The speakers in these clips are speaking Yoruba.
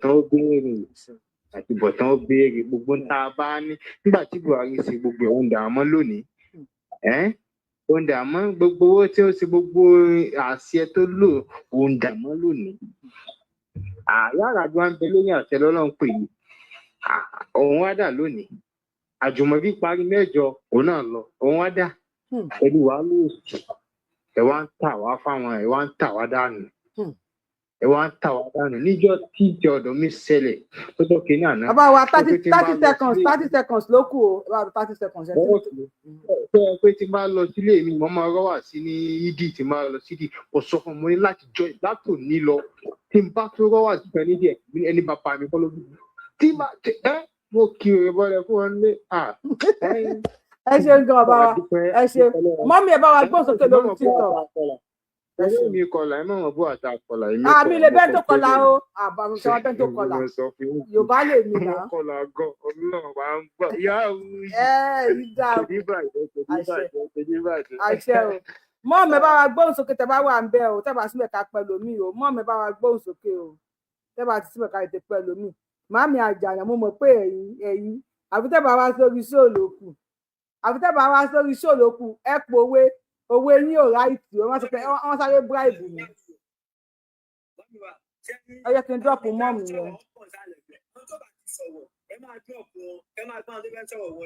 àtibọ̀tán ó béèrè àtibọ̀tán ó béèrè gbogbo ń tá a bá ní nígbà tí Buhari ṣe gbogbo ẹ̀ ń dà mọ́ lónìí ó ń dà mọ́ gbogbo owó tí ó ṣe gbogbo àṣẹ tó lò ó ń dà mọ́ lónìí Yàrá àjọ ń bẹ lórí àṣẹ lọ́lọ́run pè yìí òun wá dà lónìí Àjùmọ̀bí parí 8 òun náà lọ òun wá dà ẹni wàá lóòsì ẹ wá ń tà wá fáwọn ẹ wá ń tà wá dànù níjọ́ tí ìjọ ọ̀dọ̀ mi ṣẹlẹ̀ tó tó kéde àná. Bàbá wa 30 seconds ló kù o bàbá 30 seconds. Pé tí n bá lọ sílé mi mo máa rọ́wà sí ní yídì tí n bá lọ sídì kò sọ fún mi láti jọ látò ní lọ tí n bá tó rọ́wà sí kan nídìí ẹni bàbá mi kọ́ ló bí tí n bá mo kí o bọ́lẹ̀ fún wọn lé ẹ ṣeun gan bàbá wa ẹ ṣe mọ́mí ẹ bá wa gbọ́n sókè lórí TikTok. Ẹ̀rọ mi kọlà ẹ mọ̀ bó àtà kọlà èmi. Àmì lè bẹ́ẹ̀ tó kọlà o àbàmù sọ bẹ́ẹ̀ tó kọlà Yorùbá lè mi là. Kọlà gan Ọlọ́run máa ń gbọ́ ìyá òun ìdá àṣẹ o mọ́mí ẹ bá wa gbóhùn sókè tẹ́ bá wà ń bẹ́ o tẹ́ bá síbẹ̀ ká pẹ́ lómi o mọ́mí ẹ bá wa gbóhùn sókè o tẹ́ bá síbẹ̀ ká ètè pẹ́ lómi màmí àjànà mo mọ̀ pé ẹ̀yin àfi tẹ́ bá wá sórí ṣóòlókù ẹ pòwe owó ní ò ráìtì wọ́n sọ pé wọ́n sáré bíráìbù mi ẹ yẹ kí n dọ́pù mọ́ọ̀mù yẹn.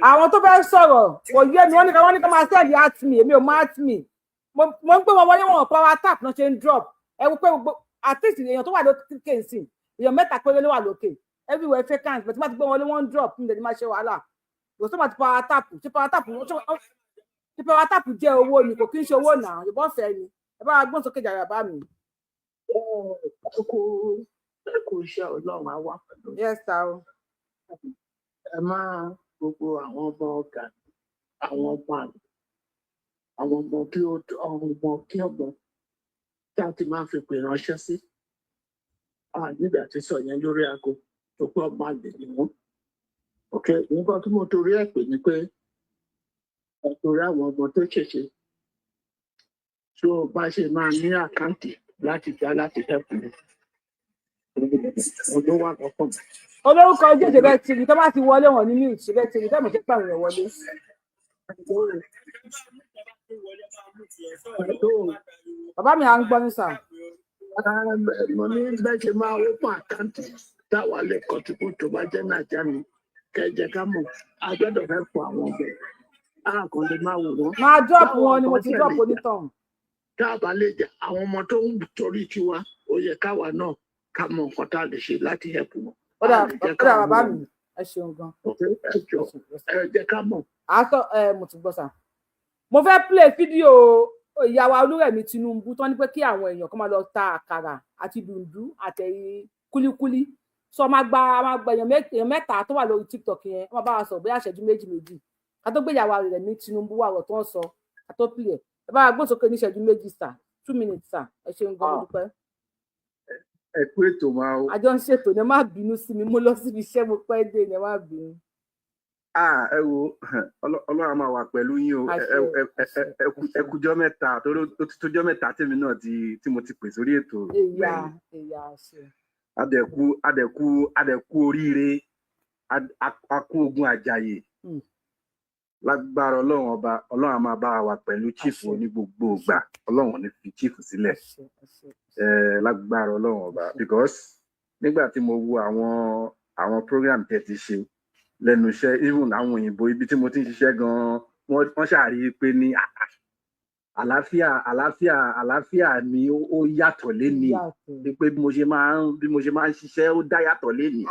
Àwọn tó fẹ́ sọ̀rọ̀ kò yé mi wọ́n ní ká máa sẹ́ẹ̀dì at me èmi ò má at me mo ń pè wọ́n wọlé wọn power tap náà ṣe ń drop ẹ wò pé at least èèyàn tó wà lókè kèsì èèyàn 3 péré ló wà lókè everywhere vacant but má ti gbé wọn lé wọn drop níbi tí má ṣe wàhálà kò tó má ti power tap ṣe power tap jẹ́ owó ni kò kí ń ṣe owó náà ìbọn fẹ́ ni ẹ bá gbọ́n sókè jàrá bá mi. kò iṣẹ́ Ọlọ́run á wà pẹ̀lú. Yes sir. Ẹ máa gbogbo àwọn ọmọ ọ̀gá àwọn ọmọ àgbẹ̀ àwọn ọmọ kí ọgbọ́n tí a ti máa fi pè ránṣẹ́ sí nígbà tí sọ yẹn lórí aago tó pé ọmọ àgbẹ̀ ni wọ́n. Nǹkan tí mo torí ẹ̀ pè ní pé torí àwọn ọmọ tó ṣèṣe tó bá ṣe máa ní àkáǹtì láti dá láti dẹ́kun ọdún wà lọ́kàn. Olórúkọ ojú ìṣẹ̀bẹ̀ tìrì tó bá ti wọlé wọn ní mute ìṣẹ̀bẹ̀ tìrì tó mọ̀ sí pàrọ̀ rẹ̀ wọlé. Bàbá mi à ń gbọ́ ní sà. Mo ní bẹ́ẹ̀ ṣe máa open àkáǹtì táwa lè kọ̀tùkù tó bá jẹ́ nàìjíríà ni kẹjẹ ká mọ̀ àjọ́dọ̀ fẹ́ fún àwọn ọbẹ̀ àkànlé máa wò wọ́n. Máa drop wọn ni mo ti drop onítàn. Tá a bá lè jẹ àwọn ọmọ tó ń torí tiwa ó yẹ káwa náà ká mọ nǹkan tá a lè ṣe láti help wọn. Ó dà bàbá mi ẹ ṣeun gan. Ẹ jẹ́ ká mọ̀. Àtọ mo ti gbọ́ sà. Mo fẹ́ play fídíò ìyá wa Olúrẹ̀mí Tinubu tó ní pé kí àwọn èèyàn kó máa lọ ta àkàrà àti dùndú àtẹ̀yìn kúlíkúlí. So máa gba èèyàn 3 tó wà lórí TikTok yẹn wọ́n bá wa sọ bóyá ìṣẹ́jú 2 ká tó gbé ìyá wa Olúrẹ̀mí Tinubu wà tó ń sọ ká tó play ẹ̀. Ẹ bá wa gbọ́n sókè ní ìṣẹ́jú 2 sà 2 minutes sà ẹ ṣeun gan mo dúpẹ́. Ẹ kú ètò máa o. Àjọ ń ṣètò ní ẹ má bínú sí mi mo lọ síbi iṣẹ́ mo pẹ́ dé ní ẹ má bínú. Ẹ wo Ọlọ́run máa wà pẹ̀lú yín o ẹ kújọ́ mẹ́ta torí ó ti tójọ́ mẹ́ta tèmi náà tí mo ti pè sórí ètò. Èyà ṣe. Adẹ̀kú oríire akú ogun àjàyè lágbára Ọlọ́run ọba Ọlọ́run á máa bá wa pẹ̀lú chief ní gbogbo ìgbà Ọlọ́run ní fi chief sílẹ̀ lágbára Ọlọ́run ọba because nígbà tí mo wo àwọn program tẹ́ ti ṣe lẹ́nu iṣẹ́ even àwọn òyìnbó ibi tí mo ti ń ṣiṣẹ́ gan wọ́n ṣàrí pé ní àlàáfíà mi ó yàtọ̀ léni pé bí mo ṣe máa ń ṣiṣẹ́ ó dá yàtọ̀ léni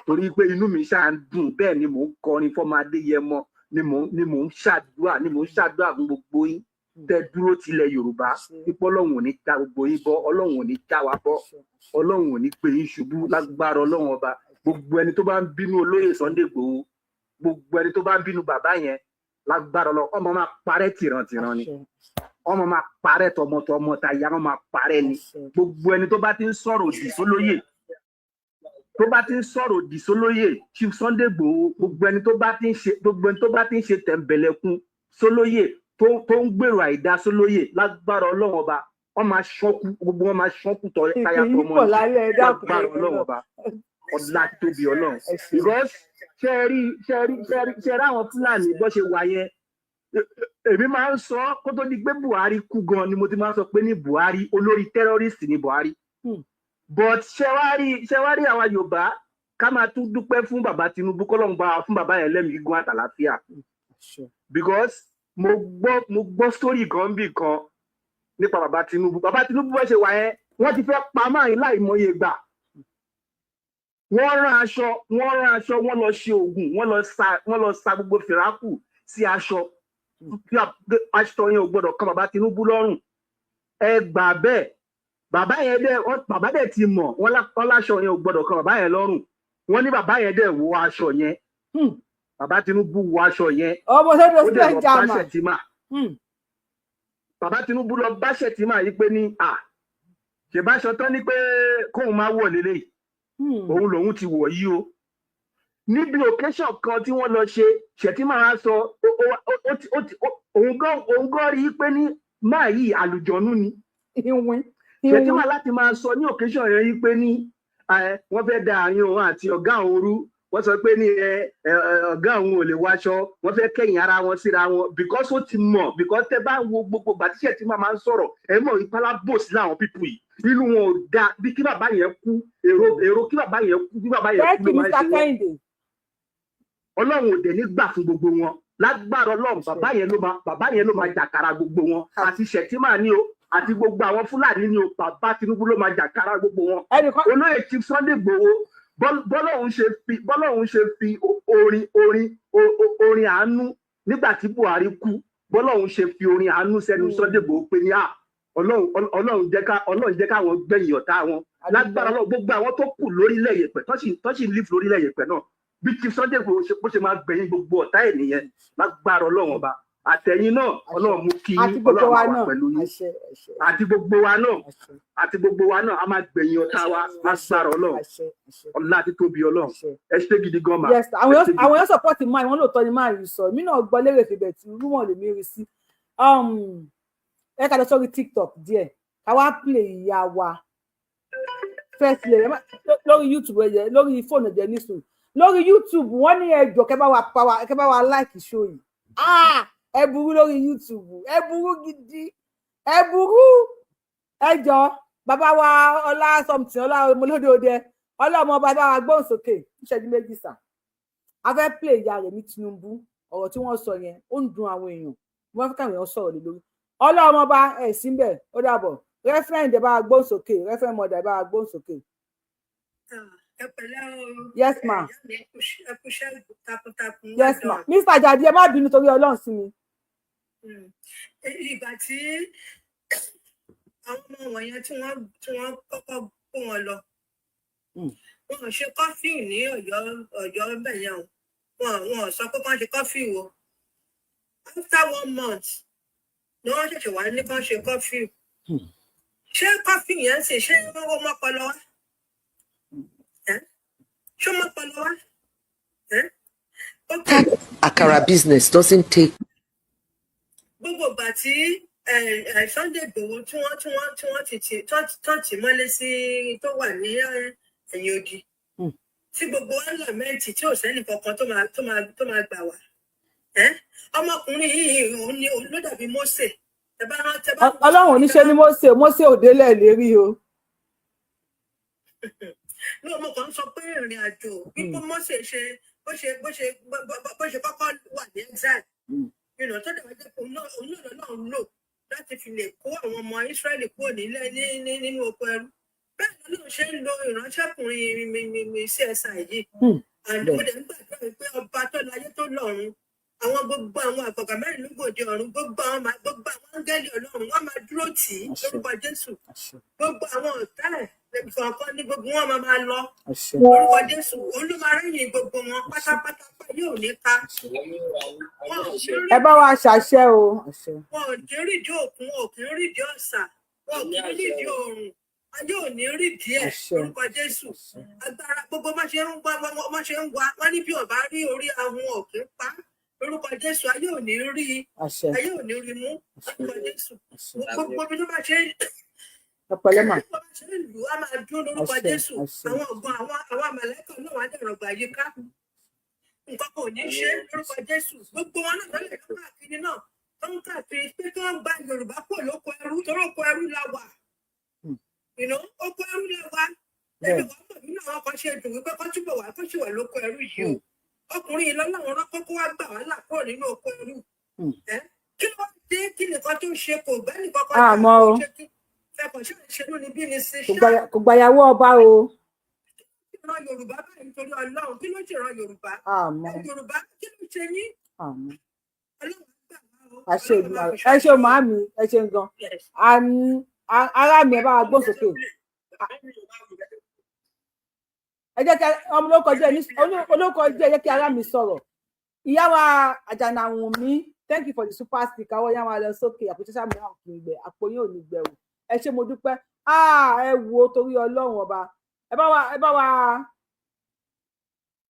torí pé inú mi ṣáà ń dùn bẹ́ẹ̀ ni mò ń kọrin fọ́mọ Adéyẹmọ ni mò ń ṣàdúrà fún gbogbo yín tẹ́ dúró tilẹ̀ Yorùbá pípọ́ Ọlọ́run ò ní ta gbogbo yín bọ́ Ọlọ́run ò ní já wa bọ́ Ọlọ́run ò ní pè yín ṣubú lágbára Ọlọ́run ọba gbogbo ẹni tó bá ń bínú olóyè Sunday Igboho gbogbo ẹni tó bá ń bínú bàbá yẹn lágbára Ọlọ́run ọmọ máa parẹ́ tìrantìran ni ọmọ máa parẹ́ tọmọtọmọ tàyà wọn máa parẹ́ ni gbogbo ẹni tó bá ti ń sọ̀rọ̀ òdì sólóyè Chief Sunday Igboho gbogbo ẹni tó bá ti ń ṣe tẹ̀m̀bẹ̀lẹ̀kun sólóyè tó ń gbèrò àìdá sólóyè lágbára Ọlọ́run ọba wọ́n máa ṣọ́kú gbogbo wọn máa ṣọ́kú tàyà tọmọ lágbára Ọlọ́run ọba ọlá tóbi Ọlọ́run because ṣe rí àwọn Fúlàní bó ṣe wà yẹn èmi máa ń sọ kó tó di pé Buhari kú gan ni mo ti máa ń sọ pé ní Buhari olórí terrorist ni Buhari but ṣe wá rí àwa Yorùbá ká máa tún dúpẹ́ fún bàbá Tinubu kọ́lọ́run bá fún bàbá yẹn lẹ́mìí gún àtàlàfíà because mo gbọ́ story kan bí kan nípa bàbá Tinubu bó ṣe wà yẹn wọ́n ti fẹ́ pa máa yín láì mọye gbà wọ́n rán aṣọ wọ́n lọ ṣe oògùn wọ́n lọ sa gbogbo fìràkù sí aṣọ aṣọ yẹn ò gbọ́dọ̀ kan bàbá Tinubu lọ́rùn ẹ gbà bẹ́ẹ̀ bàbá dẹ̀ ti mọ̀ wọ́n láṣọ yẹn ò gbọ́dọ̀ kan bàbá yẹn lọ́rùn wọ́n ní bàbá yẹn dẹ̀ wọ aṣọ yẹn bàbá Tinubu wọ aṣọ yẹn ó dẹ̀ lọ bá Ṣẹ̀tìmà bàbá Tinubu lọ bá Ṣẹ̀tìmà yìí pé ní ṣèbáṣọ tán ní pé kóun máa wọ̀ lélẹ́yìí òun lòun ti wọ̀ yìí o níbi occasion kan tí wọ́n lọ ṣe Ṣẹ̀tìmà á sọ òun gan rí pé ní máa yìí àlùjọ̀nú ni Ṣẹ̀tìmà láti máa sọ ní occasion yẹn yìí pé ní wọ́n fẹ́ da àárín òun àti ọ̀gá òun rú wọ́n sọ pé ní ọ̀gá òun ò lè wáṣọ wọ́n fẹ́ kẹ̀yìn ara wọn síra wọn because ó ti mọ̀ because tẹ́ bá wo gbogbo gbàtíṣẹ́ tí máa ń sọ̀rọ̀ ẹ mọ̀ ìpalá bòsí láwọn pípù yìí nínú wọn ò da bí kí bàbá yẹn kú èrò kí bàbá yẹn kú bí bàbá yẹn kú ló máa ń ṣe wọn Ọlọ́run ò dẹ̀ ní gbà fún gbogbo wọn lágbára Ọlọ́run bàbá yẹn ló máa jàkàrà gbogbo wọn àti Ṣẹ̀tìmà ni o àti gbogbo àwọn Fúlàní ni o bàbá Tinubu ló máa jàkàrà gbogbo wọn olóyè Chief Sunday Igboho bọ́lọ́hún ṣe fi orin àánú nígbà tí Buhari kú bọ́lọ́hún ṣe fi orin àánú sẹ́nu Sunday Igboho pé ní Ọlọ́run jẹ́ káwọn gbẹ̀yìn ọ̀tá wọn lágbára Ọlọ́run gbogbo àwọn tó kù lórílẹ̀ yẹ̀pẹ̀ tó sì ń live lórílẹ̀ yẹ̀pẹ̀ náà bí Chief Sunday Igboho bó ṣe máa gbẹ̀yìn gbogbo ọ̀tá ẹ̀ nìyẹn lágbára Ọlọ́run ọba àtẹ̀yìn náà Ọlọ́run mú kí Ọlọ́run wà pẹ̀lú yín àti gbogbo wa náà a máa gbẹ̀yìn ọ̀tá wa lágbára Ọlọ́run ọlá àti tóbi Ọlọ́run ẹ ṣe gidi gan ma. àwọn èèyàn support máa wọn lóòótọ́ ni máa rí sọ mí náà gbọ́ lérè fìbẹ̀ tí rúmọ̀ lè mí rí sí ẹ ká lọ sórí TikTok díẹ̀ ká wá play ìyá wa first lady lórí YouTube ẹ̀jẹ̀ lórí fóònù ẹ̀jẹ̀ nísùn lórí YouTube wọ́n ní ẹjọ́ kẹ́ bá wa like show yìí ẹ burú lórí YouTube ẹ burú gidi ẹ burú ẹjọ́ bàbá wa ọlá something ọlá ọmọlódé òde ọlá ọmọ bàbá wa gbóhùn sókè ìṣẹ́jú méjì sà a fẹ́ play ìyá rẹ̀ ní Tinubu ọ̀rọ̀ tí wọ́n sọ yẹn ó ń dùn àwọn èèyàn wọ́n fẹ́ káwọn èèyàn sọ̀rọ̀ lé lórí ọlá ọmọ bá ẹ̀ síbẹ̀ ó dàbọ̀ referend ẹ̀ bá wa gbóhùn sókè referend mother ẹ̀ bá wa gbóhùn sókè. Yes ma. Yes ma. Mr. Ajadi ẹ má bínú torí Ọlọ́run sí mi. Ìgbà tí àwọn ọmọ wọ̀nyẹn tí wọ́n kọ́kọ́ kó wọn lọ wọn ṣe kọ́fì ní Ọ̀yọ́ bẹ̀yẹn wọn sọ pé wọ́n ṣe kọ́fì wo after 1 month ni wọ́n ṣẹ̀ṣẹ̀ wá ní kán ṣe kọ́fì ṣé kọ́fì yẹn sì ṣé wọ́n mọ́pọlọ wá ṣé wọ́n mọ́pọlọ wá. Akara business doesn't take. Gbogbo ìgbà tí Sunday Igboho tí wọ́n ti mọ́lé sí tó wà ní ẹ̀yìn odi tí gbogbo ẹlẹ́mẹ̀ntì tí ò sẹ́ni kankan tó máa gbà wá ọmọkùnrin yìí òun ni ló dàbí Mósè. Ọlọ́run oníṣẹ́ ní Mósè òdélẹ̀ lérí o. ní ọmọ kan sọ pé ìrìn àjò pípọ́ Mósè ṣe bó ṣe kọ́kọ́ wà ní exile ìrìnà tó dàbí jẹ́ pé òun náà lò láti fi lè kó àwọn ọmọ Ísírẹ́lì kúrò nínú oko ẹrú bẹ́ẹ̀ lọ́nà ṣe ń lo ìránṣẹ́kùnrin CSI yìí àdúgbò ń gbàgbọ́ pé ọba tó láyé tó lọ́run àwọn gbogbo àwọn àgbàgbà mẹ́rin lógòdì ọ̀run gbogbo àwọn áńgẹ́lì Ọlọ́run wọ́n máa dúró tì í lórúkọ Jésù gbogbo àwọn ọ̀tá ẹ̀ kọ̀ọ̀kan ní gbogbo wọn máa lọ lórúkọ Jésù olúmarẹ́yìn gbogbo wọn pátápátá yóò ní ká. Ẹ bá wa ṣàṣẹ o. Wọn ò ní rídìí òkun ò kì í rídìí ọ̀sà wọn ò kì í rídìí oòrùn ayé ò ní rídìí ẹ̀ lórúkọ Jésù agbára gbogbo má ṣe ń wá wọn ní bí ọba rí orí ahun òkè pa lórúkọ Jésù ayé ò ní rí mú lórúkọ Jésù gbogbo bí tó bá ṣe Ọ̀pẹ̀lẹ́mà. Ṣé ìlú á máa dún lórúkọ Jésù? Àwọn ọ̀gbọ́n àwọn àmàlẹ́kọ̀ náà wà dẹ̀rọ̀ gbà yíká. Nǹkan kò ní ṣe lórúkọ Jésù. Gbogbo wọn náà lọ́lẹ̀ tó káàkiri náà tó ń káàkiri pé kí wọ́n gba Yorùbá pọ̀ lóko ẹrú torí oko ẹrú la wà. Oko ẹrú la wà. Ẹbí wọn mọ̀ nínú àwọn kan ṣe dùn wípé kọ́ túbọ̀ wá kó sì wà lóko ẹrú yìí o. Ọkùnrin yìí lọ́lọ́run rọ́pò kó wá gbà wá là kúrò nínú oko ẹrú. Kí ló dé kí nìkan tó ń ṣe kò bẹ́ẹ̀ nìkan kan tó ń ṣe kí fẹ́kọ̀ọ́ ṣe ìṣèlú ni bí ni ṣe ṣá. Kò gbàyàwó ọba o. Ìran Yorùbá báyìí nítorí Ọlọ́run kí ló ṣe ìran Yorùbá? Yorùbá kí ló ṣe yín? Ọlọ́run gbà wá o. Ẹ ṣe màámi, ẹ ṣe gan. Ará mi ẹ bá wa gbọ́n sókè. Ẹ jẹ́ kí olóko jẹ́ kí ará mi sọ̀rọ̀. Ìyá wa Àjànàwùnmí, thank you for the super sticker. Àwọn yàrá lọ sókè àpòtíṣà mìíràn kì í gbẹ, àpò yín ò ní gbẹ o. Ẹ ṣé mo dúpẹ́. Ẹ wo torí Ọlọ́run ọba. Ẹ bá wa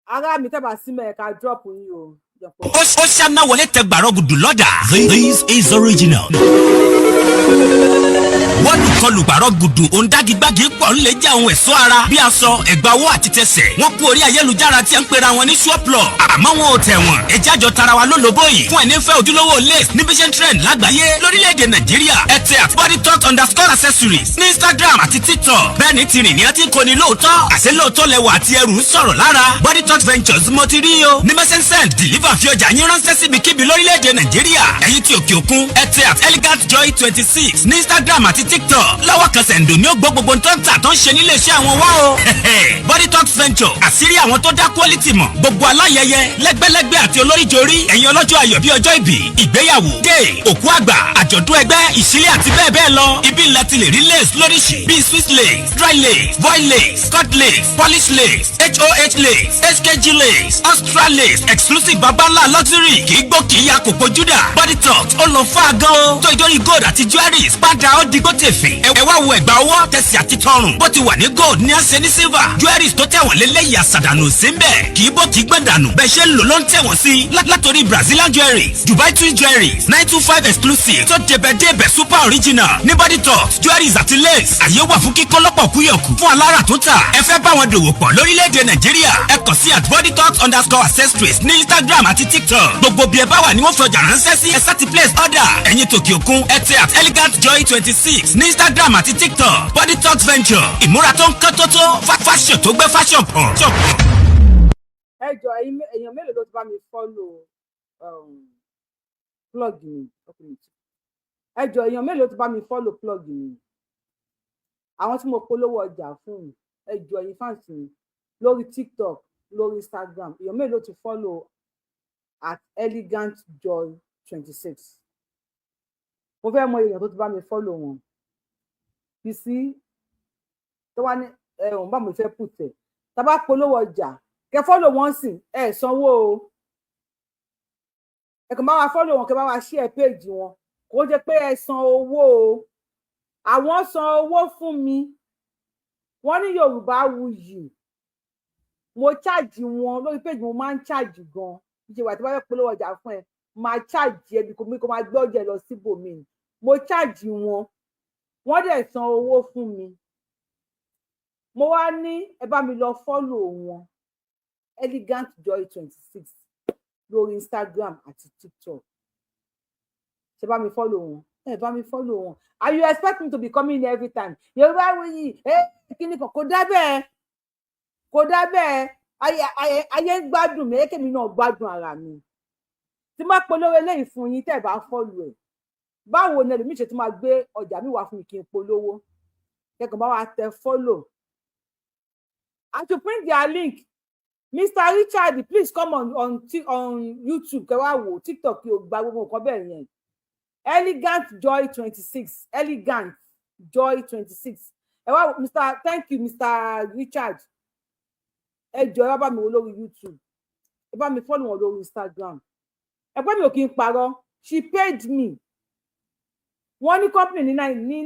ará mi tẹ́bà sí mẹ́ẹ̀ka drop yín o. Ó ṣáná wọlé tẹ gbàrọ̀ gùdù lọ́dà. This is original. Wọ́n kọlù gbàrọ̀ gùdù òǹdàgígbàgì pọ̀ ńlẹ̀ jẹ́ àwọn ẹ̀ṣọ́ ara bí aṣọ ẹ̀gbà owó àti tẹsẹ̀. Wọ́n kú orí ayélujára tí ń pera wọn ní ṣọ́ọ̀plọ̀. Àmọ́ wọn ò tẹ̀ wọ́n. Ẹ̀jẹ̀ àjọ tara wa lólobó yìí. Fún ẹni fẹ́ ojúlówó lace ní Vision Trend lágbàáyé lórílẹ̀‐èdè Nàìjíríà. Ẹ tẹ @bodytalk_accessories ní Instagram àti TikTok. Bẹ́ẹ̀ni ti rìn ní ọtí kò ní lóòótọ́. Àṣẹ lóòótọ́ lẹwà àti ẹrù ń sọ̀rọ̀ lára. Body Talk Ventures mo ti rí o. Ní message send deliver fi ọjà yín ránṣẹ́ síbikíbi lórílẹ̀‐èdè Nàìjíríà. Ẹ̀yin tí òkè òkun ẹ tẹ @elegantjoy26 ní Instagram àti TikTok. Lọ́wọ́ kan sẹ̀ǹdò ní ó gbọ́ gbogbo tó ń tà tó ń ṣe nílé iṣẹ́ àwọn wá o. Body Talk Venture àṣírí àwọn tó dá quality mọ̀. Gbogbo aláyẹyẹ lẹ́gbẹ́lẹ́gbẹ́ àti olóríjorí ẹ̀yin ọlọ́jọ́ ayọ̀ bí ọjọ́ ìbí ìgbéyàwó dé òkú àgbà àjọ̀dún ẹgbẹ́ ìṣílẹ̀ àti bẹ́ẹ̀ bẹ́ẹ̀ lọ. Ibi ńlá ti lè rí lace lóríṣìí bíi Swiss lace, dry lace, voile lace, cut lace, polish lace, HOH lace, HKG lace, Austral lace, exclusive babalá luxury kì í gbó kì í ya kòkó júdà. Body Talk ó lọ fún àgán o. Tó ìdórí gold àti jewelries padà ó digbó tèfè. Ẹ wá wo ẹ̀gbà owó tẹ̀sí àti tọrùn. Bó ti wà ní gold ní àṣẹ ní silver. Jewelries tó tẹ̀wọ̀n lélẹ́yìí àṣàdànù sí ń bẹ̀. Kì í bó kì í gbẹ̀dànù. Bẹ́ẹ̀ ṣe ń lò ló ń tẹ̀wọ̀n sí. Látòrí Brazilian jewelries, Dubai twin jewelries, 925 exclusive tó débẹ̀débẹ̀ super original. Ní Body Talk jewelries àti lace. Àyè wà fún kíkọ́ lọ́pọ̀ kúyọ̀kù. Fún alára tó tà. Ẹ fẹ́ bá wọn dòwò pọ̀ lórílẹ̀‐èdè Nàìjíríà. Ẹ kàn sí @bodytalk_accessories ní Instagram àti TikTok. Gbogbo bí ẹ bá wà ní wọ́n fi ọjà ránṣẹ́ sí. Ẹ sáti place order. Ẹ̀yin tòkè òkun ẹ tẹ @elegantjoy26 ní Instagram àti TikTok. Body Talk Venture ìmúra tó ń kán tótó fashion tó gbé fashion pọ̀. Ẹ jọ èèyàn mélòó ló ti bá mi follow plug mi? Ẹ jọ èèyàn mélòó ló ti bá mi follow plug mi? Àwọn tí mo polówó ọjà fún mi. Ẹ jọ ẹ̀yin fans mi lórí TikTok lórí Instagram. Èèyàn mélòó ló ti follow @elegantjoy26? Mo fẹ́ mọ èèyàn tó ti bá mi follow wọn. You see, tó wá ní bá mo fẹ́ put ẹ̀. Tá bá polówó ọjà kẹ́ follow wọn sìn ẹ sanwó o. Ẹ kàn bá wa follow wọn kẹ́ bá wa share page wọn. Kò jẹ́ pé ẹ san owó o. Àwọn san owó fún mi. Wọ́n ní Yorùbáwùyí. Mo charge wọn lórí page mo máa ń charge gan. Ìṣe wà tí wọ́n fẹ́ polówó ọjà fún ẹ. Máa charge ẹ bí kò máa gbé ọjà lọ síbòmíì. Mo charge wọn. Wọ́n dẹ̀ san owó fún mi. Mo wá ní ẹ bá mi lọ follow wọn elegantjoy26 lórí Instagram àti TikTok. Ṣé bá mi follow wọn? Ẹ bá mi follow wọn. Are you expect me to be coming every time? Yorùbáwùyí kíni kan kò dá bẹ́ẹ̀. Kò dá bẹ́ẹ̀. Ayé ń gbádùn mi, èkémi náà gbádùn ara mi. Tí má polówó eléyìí fún yín tẹ́ bá follow ẹ̀. Báwo ni ẹlòmíì ṣe tún máa gbé ọjà mi wá fún mi kí n polówó? Kẹ́kọ̀ọ́ bá wa tẹ follow. And to print their link, Mr. Richard, please come on YouTube. Kẹ́ wá wò TikTok yóò gba gbogbo nǹkan bẹ́ẹ̀ yẹn. Elegantjoy26. Elegantjoy26. Ẹ wá thank you Mr. Richard. Ẹ jọ̀ọ́ ẹ wá bá mi wò lórí YouTube. Ẹ bá mi follow wọn lórí Instagram. Ẹ gbọ́ mi ò kí n parọ́. She paid me. Wọ́n ní company ní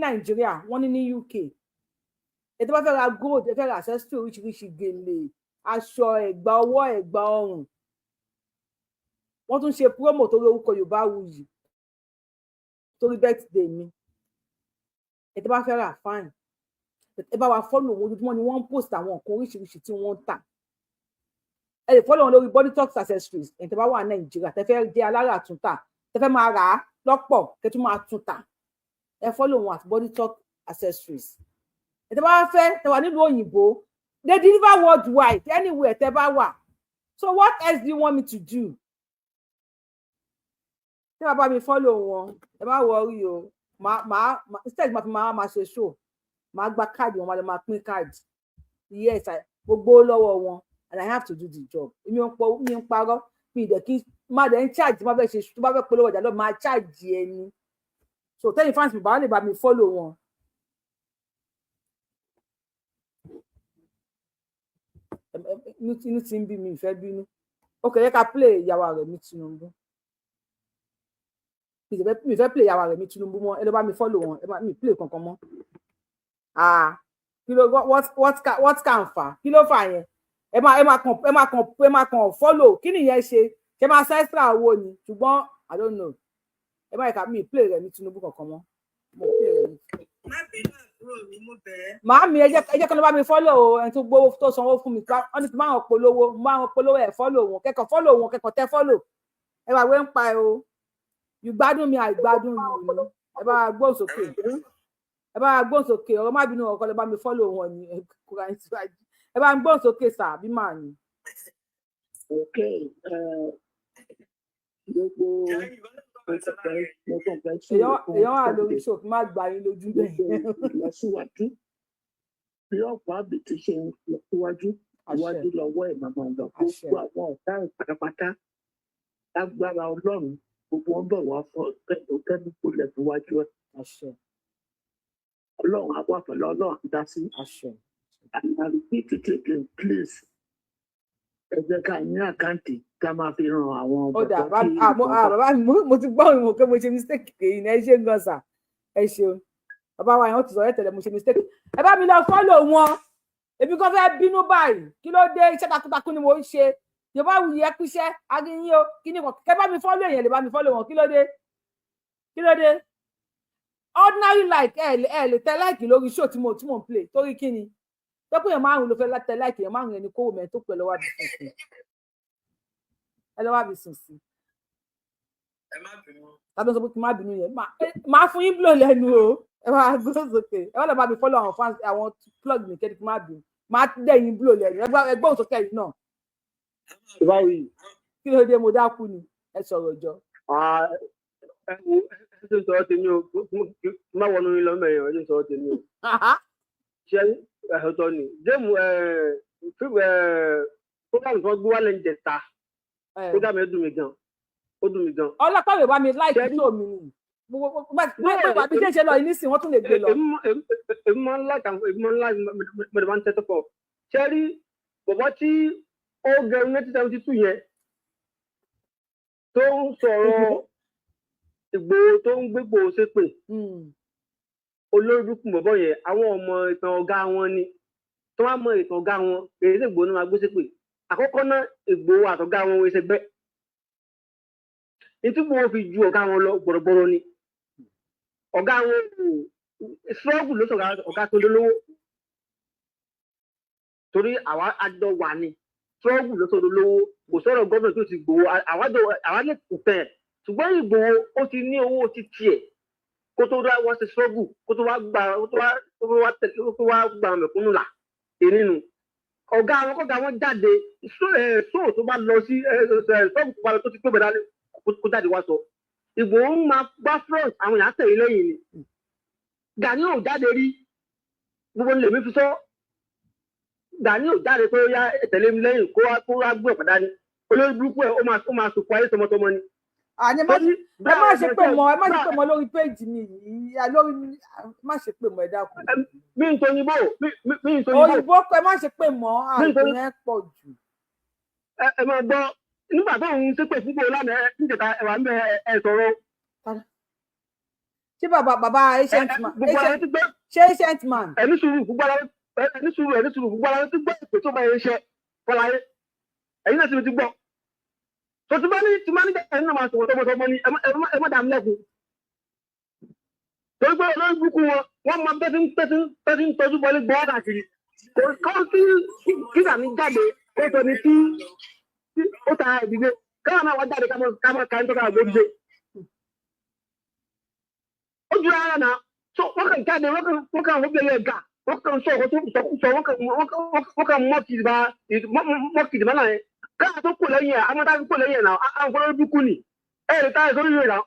Nàìjíríà, wọ́n ní UK. Ẹ tó bá fẹ́ ra gold, ẹ fẹ́ ra accessory oríṣiríṣi gèlè, aṣọ, ẹ̀gbà ọwọ́, ẹ̀gbà ọrùn. Wọ́n tún ṣe promo tó lórúkọ Yorùbáwùyí torí birthday mi. ẹ tẹ́ bá fẹ́ rà fine ẹ bá wa follow wọn ojoojúmọ́ ni wọ́n ń post àwọn nǹkan oríṣiríṣi tí wọ́n ń tà ẹ lè follow wọn lórí body talk accessories ẹ tẹ́ bá wà Nàìjíríà tẹ́ fẹ́ jẹ́ alára àtúntà tẹ́ fẹ́ máa rà á lọ́pọ̀ kẹ́ tún máa tún tà ẹ follow wọn at body talk accessories ẹ tẹ́ bá fẹ́ tẹ́ wà nílùú òyìnbó they deliver worldwide anywhere tẹ́ bá wà so what else do you want me to do tẹ́ bá bá mi follow wọn ẹ má worry o instead ma fi máa ṣe show máa gba káàdì wọn máa lọ máa pín káàdì yes gbogbo lọ́wọ́ wọn and I have to do the job mi ń parọ́ mi ìdẹ̀ kí má dẹ̀ ń charge má fẹ́ ṣe tó bá fẹ́ polówó ọjà lọ máa charge ẹni so tẹ́yìn fans mi bá lè bá mi follow wọn. inú ti ń bí mi ìfẹ́ bínú ok yẹ ká play ìyàwó Rẹ̀mí Tinubu mi fẹ́ play ìyàwó Rẹ̀mí Tinubu mọ́ ẹ lọ bá mi follow wọn ẹ bá mi play kankan mọ́ kí ló what can fà kí ló fà yẹn ẹ máa kàn follow kí nìyẹn ṣe ṣe máa san extra owó ni ṣùgbọ́n I don't know ẹ má yẹ ká mi play Rẹ̀mí Tinubu kankan mọ́ mo play Rẹ̀mí. má bínú àbúrò mi mo bẹ̀ẹ́. màámi ẹ jẹ́ kí ló bá mi follow ẹni tó gbowó tó sanwó fún mi wọ́n ní kí máa polówó ẹ̀ follow wọn kẹ́kọ̀ọ́ follow wọn kẹ́kọ̀ọ́ tẹ́ follow ẹ wà wé ń pa ẹ o ìgbádùn mi àìgbádùn mi ni ẹ bá gbóhùn sókè ọ̀rọ̀ má bínú ọkọ lè bá mi follow wọn ni ẹ bá ń gbóhùn sókè sà bí màá ní. gbogbo èèyàn wà lórí ṣòfin má gbà yín lójú bẹ́ẹ̀. ìlọsíwájú bí ọ̀pọ̀ àbí ti ṣe ń lọ síwájú àwájú lọ́wọ́ ẹ̀ màmá lọ gbogbo àwọn ọ̀tá ẹ̀ pátápátá lágbára Ọlọ́run gbogbo wọn bọ̀ wá fọ kẹ́míkù lẹ̀ síwájú ẹ̀. Ọlọ́run àwọn àpẹẹrẹ Ọlọ́run dá sí. And I repeat it again, please. Ẹ jẹ́ ká ní àkáǹtì ká máa fi ran àwọn bàbá mi mo ti gbọ́ ìwọ̀n pé mo ṣe mistake kèyí ẹ ṣe ń gan sà ẹ ṣeun bàbá wa yẹn ti sọ ẹ tẹ́lẹ̀ mo ṣe mistake ẹ bá mi lọ follow wọn èmi kan fẹ́ bínú báyìí kí ló dé iṣẹ́ takuntakun ni mo ń ṣe Yorùbá wuyì ẹ kúṣẹ́ agiyin o kí ni kan kẹ bá mi follow èèyàn lè bá mi follow wọn kí ló dé ordinary like ẹ lè tẹ like lórí show tí mo ń play torí kí ni tọ́pọ̀ èèyàn márùn-ún ló fẹ́ tẹ like èèyàn márùn-ún ẹni kówó mẹ́rin tó pẹ̀ lọ́wọ́ àbí sùn sí ẹ lọ́wọ́ àbí sùn sí. ẹ má bínú. tàbí sọ pé kí n má bínú yẹn máa fún yín blow lẹ́nu o ẹ máa gbọ́ sókè ẹ wọ́n lè bá mi follow àwọn fans àwọn plug mi kẹ́ni kí n má bínú máa dẹ̀ yín blow lẹ́nu ẹgbẹ́ òsókè yìí náà. kí ló dé mo dákú ni ẹ sọ̀rọ̀ jọ. ẹ ṣe sọ̀rọ̀ tèmi o má wọnú yín lọ́mọ ẹ̀yàn ẹ ṣe sọ̀rọ̀ tèmi o. ṣé ọ̀tọ̀ ni jéèmù program tí wọ́n gbé wálé ń jẹta program yẹn dùn mí gan. ọlọ́pàá yorùbá mi láìpẹ́ tó mi nì gbogbo àbí jẹ́ ṣe lọ ìnísìn wọ́n tún lè gbé lọ. èmi máa ń láì mọ̀dé máa ń tẹ́tọ́ pọ̀ ṣé rí bọ̀bọ̀ tí ó gẹrun 1972 yẹn tó ń sọ̀rọ̀ Ìgbòho tó ń gbégbò ṣépè olórúkú bọ̀bọ̀ yẹn àwọn ọmọ ìtàn ọ̀gá wọn ni tó wá mọ ìtàn ọ̀gá wọn èyí sì Ìgbòho ní máa gbé ṣépè àkọ́kọ́ náà Ìgbòho àtọ̀gá wọn wọ́n ṣe gbẹ́ ìtúbọ̀ wọn fi ju ọ̀gá wọn lọ gbọ̀rọ̀gbọ̀rọ̀ ni ọ̀gá wọn ṣọ́ọ̀gù ló sọ̀rọ̀ ọ̀gá tó lólówó torí àwa àjọ wà ní ṣọ́ọ̀gù ló sọ̀rọ̀ lówó kò sọ̀rọ̀ gọ́ọ̀mẹ̀ntì tó ti Ìgbòho àwa lè kù tẹ̀ ṣùgbọ́n Ìgbòho ó ti ní owó ti tiẹ̀ kó tó wá ṣe ṣọ́ọ̀gù kó tó wá gba mẹ̀kúnnù là nínú ọ̀gá wọn kọ́gá wọn jáde ṣóò tó bá lọ sí ṣọ́ọ̀gù tó bá lọ tó ti pé bẹ̀rẹ̀ kó jáde wá sọ Ìgbòho ń máa gbá front àwọn èèyàn tẹ̀lé lẹ́yìn ni Gani ò jáde rí gbogbo lèmi fi sọ Gani ò jáde pé ó yá tẹ̀lé mi lẹ́yìn kó wá gbé ọ̀pá dání olórí burúkú ẹ̀ ó máa sòkò ayé tọmọtọmọ ni. ẹ má ṣe pé mọ lórí péjì mi yìí lórí má ṣe pé mọ ẹ dákun. mi ń tóyìnbó òyìnbó ẹ má ṣe pé mọ àgbọn yẹn pọ̀ jù. ẹ máa gbọ́ nígbà tó ń ṣépè fúnbó lánàá níjẹta ẹwà ń bẹ ẹ sọ̀rọ̀. ṣé bàbá ancient man ṣé ancient man. ẹni sùúrù gbogbo ara tó gbọ́ ìpè tó bá yẹn ṣe fọláyé ẹ̀yin náà ti gbọ́. tó ti máa ní ẹni náà máa sọ̀rọ̀ tọmọtọmọ ni ẹ má dàmú lẹ́kùn. torí pé olórí burúkú wọn máa tẹ́tí ń tọ́jú bọ́lé gbọ́ káàkiri kọ́ kí sàmì jáde ó tó ní tí ó ta ìdílé káwọn náà wá jáde ká máa ka ń tọ́ka àgbójúde ó ju ara náà so wọ́n kàn jáde wọ́n kàn wọ́n bẹ̀rẹ̀ ẹ̀gà wọ́n kàn sọ ọ̀kọ́ tó sọ wọ́n kàn mọ́kìdì mọ́nà yẹn káà tó kù lẹ́yìn ẹ̀ amọ́tá kù lẹ́yìn ẹ̀ náà àwọn olórí burúkú ni ẹ̀rẹ̀ táyà sórí rẹ̀ náà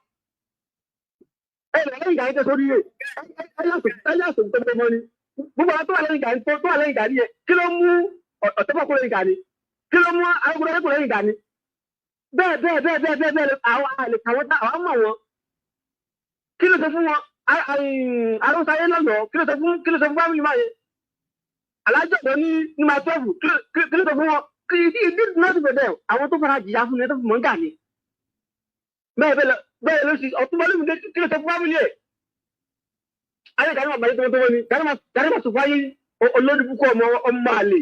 ẹ̀rẹ̀ lẹ́yìn ìgbà yẹn tẹ́ sórí rẹ̀ ẹ̀yà sọ tó mọ́ ni gbogbo àwọn tó wà lẹ́yìn ìgbà yẹn kí ló mú ọ̀tẹ́pọ̀ kú lẹ́yìn ìgbà ni kí ló mú agbóhùn kú lẹ́yìn ìgbà ni bẹ́ẹ̀ àwọn àlè àwọn mọ̀ wọn kí ló sọ fún wọn arúnsáyé lọ́yọ̀ọ́ kí ló sọ fún fámìlì máa yẹ alájọ̀dọ̀ ní máa tọ́ọ̀bù kí ló sọ fún wọn kí ìdí nọ́ọ̀tì bẹ̀rẹ̀ àwọn tó fara jìyà fún ẹ tó fi mọ́ ń gà ní bẹ́ẹ̀ ló sì ọ̀túnbọ̀ lómi kí ló sọ fún fámìlì ẹ̀ ayé kàrí máa bàjẹ́ tó wọ́n ní kàrí máa sọ fáyé olórí púpọ̀ ọmọ àlè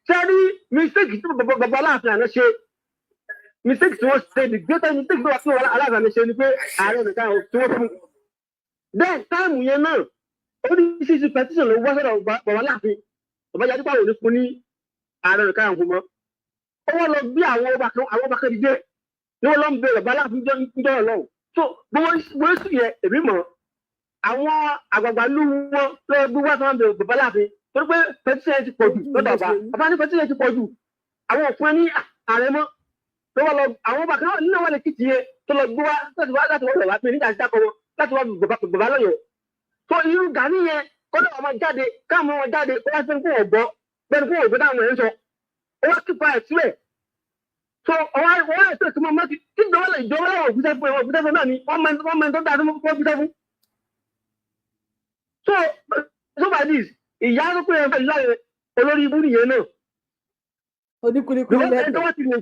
sẹ́rí mistake tí bàbá aláàfin àná ṣe mistake tí wọ́n ṣe the greatest mistake tí wọ́n aláàfin àná ṣe ni pé ààrẹ nìkan tí wọ́n fún bẹ́ẹ̀ táìmù yẹn náà oríṣiríṣi petition ló wá sọ́dọ̀ bàbá aláàfin bàbá yàtí pàwọn òní fún ní ààrẹ nìkan fún mọ́ ó wọ́n lọ bí àwọn ọba kan dìde ni wọ́n lọ ń bẹ bàbá aláàfin jọ́ ọlọ́run so gbogbo sì yẹ èmi mọ̀ àwọn àgbààgbà ló wọn lọ bí wọ́n sọ́dọ̀ bẹ bàbá aláàfin torí pé petition yẹn ti pọ̀ jù lọ́dọ̀ ọba bàbá ní petition yẹn ti pọ̀ jù àwọn òfin ní ààrẹ mọ́ tó wọ́n lọ àwọn ọba kan nínú wọn lè kìtì yẹn tó lọ gbé wá láti wọ́n rẹ̀ wá pé nígbà tí dákọ̀ wọn láti wá bàbá lọ́yọ̀ tó irú Gani yẹn kọ́dọ̀ ọmọ jáde káàmù wọn jáde ó wá sẹ́ni fún ọ̀gbọ́ bẹ́ẹ̀ni fún ọ̀gbọ́ táwọn ẹ̀ ń sọ ó wá kípa ẹ̀ sílẹ̀ tó ọwọ́ ẹ̀ sẹ́ni kí mọ́ kí ìjọba lọ́wọ́ òfìsẹ́ fún náà ni wọ́n mẹ́rin tó dáa fún òfìsẹ́ fún. so by this ìyá tó pé ẹ̀fẹ̀ láyé olórí ibú nìyẹn náà. oníkulikuli lẹ́tọ̀ tó wá ti lè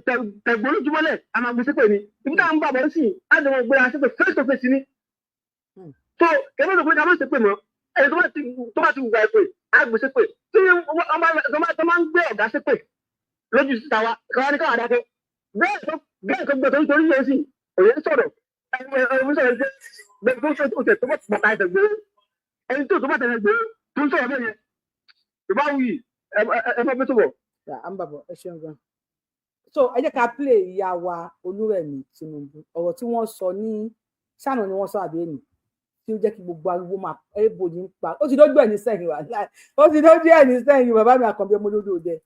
tẹ̀gbọ́n lójúmọ́lẹ̀ àmàgbèsépè ni ibi táwọn bá bọ̀ sí àdéhùn gbéra sípè face to face ni. So, kẹ́lẹ́ ló pé ká má ṣe pé mọ́, ẹni tó bá ti wùwà ẹ̀pẹ̀, á gbé ṣe pé. Tí wọ́n máa ń gbé ọ̀gá ṣe pé lójú síta wa, káwá ní káwá dákẹ́. Bẹ́ẹ̀ tó gbé torí yẹn sì, òye ń sọ̀rọ̀. Ẹni sọ̀rọ̀ ṣe bẹ́ẹ̀ tó ṣe tó bá bàtà ẹsẹ̀ gbé. Ẹni tó bá tẹ̀lé gbé tó ń sọ̀rọ̀ bẹ́ẹ̀ yẹn. Ìbá wuyì, ẹ fọ́ pé tó bọ̀. À ń bàbọ̀ ẹ ṣeun gan. So, ẹ jẹ́ ká play ìyá wa Olúrẹ̀mí Tinubu. Ọ̀rọ̀ tí wọ́n sọ ní ṣáná ni wọ́n sọ àbẹ́ẹ̀nì. Tí ó jẹ́ kí gbogbo ariwo máa everybody ń pa ó ti dójú ẹ̀ ní sẹ́yìn wá ó ti dójú ẹ̀ ní sẹ́yìn bàbá mi Àkànbí ọmọ olódò dẹ.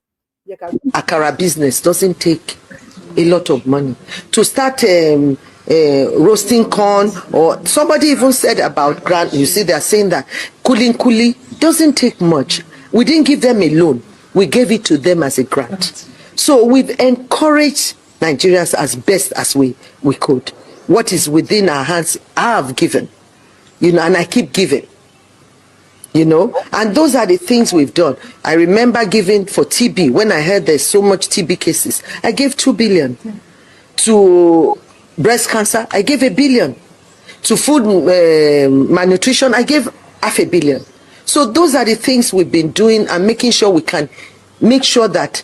Akara business doesn't take a lot of money to start roasting corn, or somebody even said about grant. You see, they're saying that kuli doesn't take much. We didn't give them a loan, we gave it to them as a grant. So we've encouraged Nigerians as best as we could. What is within our hands, I have given. You know, and I keep giving, you know, and those are the things we've done. I remember giving for TB when I heard there's so much TB cases. I gave 2 billion. To breast cancer, I gave 1 billion. To food malnutrition, I gave 500 million. So those are the things we've been doing and making sure we can make sure that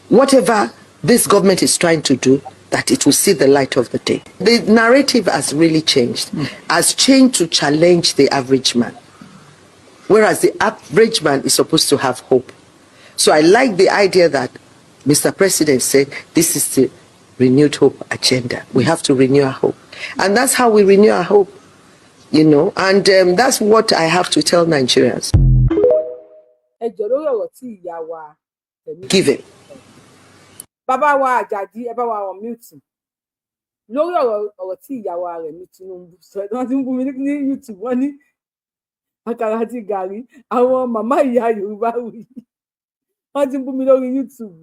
whatever this government is trying to do, that it will see the light of the day. The narrative has really changed, has changed to challenge the average man. Whereas the average man is supposed to have hope. So I like the idea that Mr. President said, this is the renewed hope agenda. We have to renew our hope. And that's how we renew our hope, you know, and that's what I have to tell Nigerians. Giving. Bàbá wa Àjàdí ẹ bá wa on mute lórí ọ̀rọ̀ tí ìyàwó rẹ̀ ní Tinubu sọ wọ́n ti ń bú mi ní YouTube wọ́n ní àkàrà àti gàrí àwọn màmá ìyá Yorùbá wì wọ́n ti ń bú mi lórí YouTube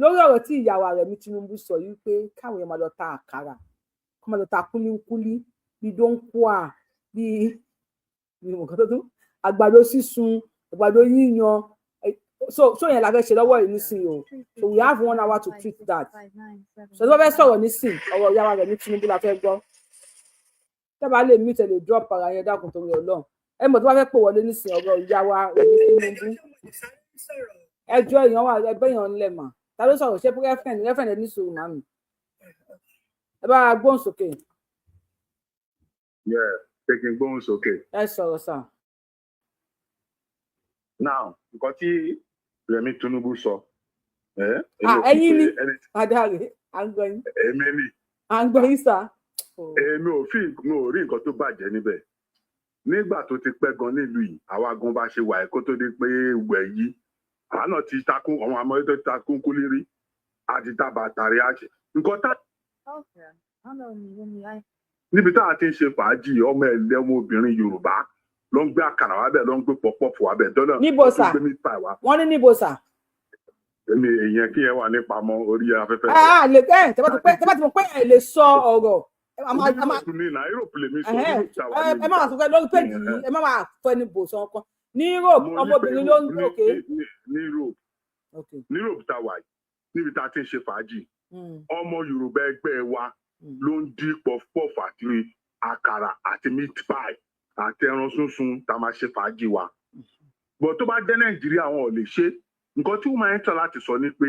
lórí ọ̀rọ̀ tí ìyàwó rẹ̀ ní Tinubu sọ yìí pé káwọn èèyàn máa lọ ta àkàrà kó máa lọ ta kúlíkúlí bí dóńkúà bí nǹkan tó tún àgbàdo sísun àgbàdo yíyan. So yẹn la fẹ́ ṣe lọ́wọ́ yìí nísìnyí o. So we have 1 hour to treat that. So tí wọ́n fẹ́ sọ̀rọ̀ nísìnyí ọ̀rọ̀ ìyá wa rẹ̀ ní Tinubu la fẹ́ gbọ́. Tẹ́bà lè mí tẹ̀lé drop ara yẹn dákun torí Ọlọ́run. Ẹ mọ̀ tí wọ́n fẹ́ pò wọlé nísìnyí ọ̀rọ̀ ìyá wa rẹ̀ ní Tinubu. Ẹjọ́ èèyàn wà ẹgbẹ́ èèyàn ńlẹ̀ mà. Ta ló sọ̀rọ̀ ṣé rẹ́fẹ̀ndì ní sùúrù màmí. Ẹ bá gbóhùn sókè. Yeah, Taking bones, okay. Yes, sir. Now, nǹkan tí Rẹ̀mí Tinubu sọ. Ẹ̀yin ni Adare, I'm going. Èmi Sir. Èmi ò rí nǹkan tó bàjẹ́ níbẹ̀. Nígbà tó ti pẹ́ gan nílùú yìí, àwa gan bá ṣe wà kó tó di pé wẹ̀ yìí. Àwa náà ti takún àwọn ọmọ tó takún kúlérí àti tàbàtàrí àṣẹ. Nǹkan tá. Níbi tá a ti ń ṣe fàájì ọmọ ẹ̀lẹ́ ọmọbìnrin Yorùbá ló ń gbé àkàrà wá bẹ́ẹ̀ ló ń gbé pọ̀pọ̀fù wá bẹ́ẹ̀ dọ́nà. Níbo sà? Wọ́n ní níbo sà? Èmi èèyàn kí ẹ wà nípa ọmọ orí afẹ́fẹ́. Lè tẹ́ bá ti mọ̀ pé ẹ lè sọ ọ̀rọ̀. Ẹ má wà sọ pé lórí péjì yìí ẹ má wà fẹ́ ní bòsàn kan. Ní Europe ọmọbìnrin ló ń gòkè. Ní Europe tá a wà níbi tá a ti ń ṣe fàájì. Ọmọ Yorùbá ẹgbẹ́ wa ló ń dí puff-puff àti àkàrà àti meat pie àti ẹran súnsun tá a máa ṣe fàájì wa. Bọ̀ tó bá dé Nàìjíríà wọn ò lè ṣe. Nǹkan tí wọ́n máa ń tọ́ láti sọ ni pé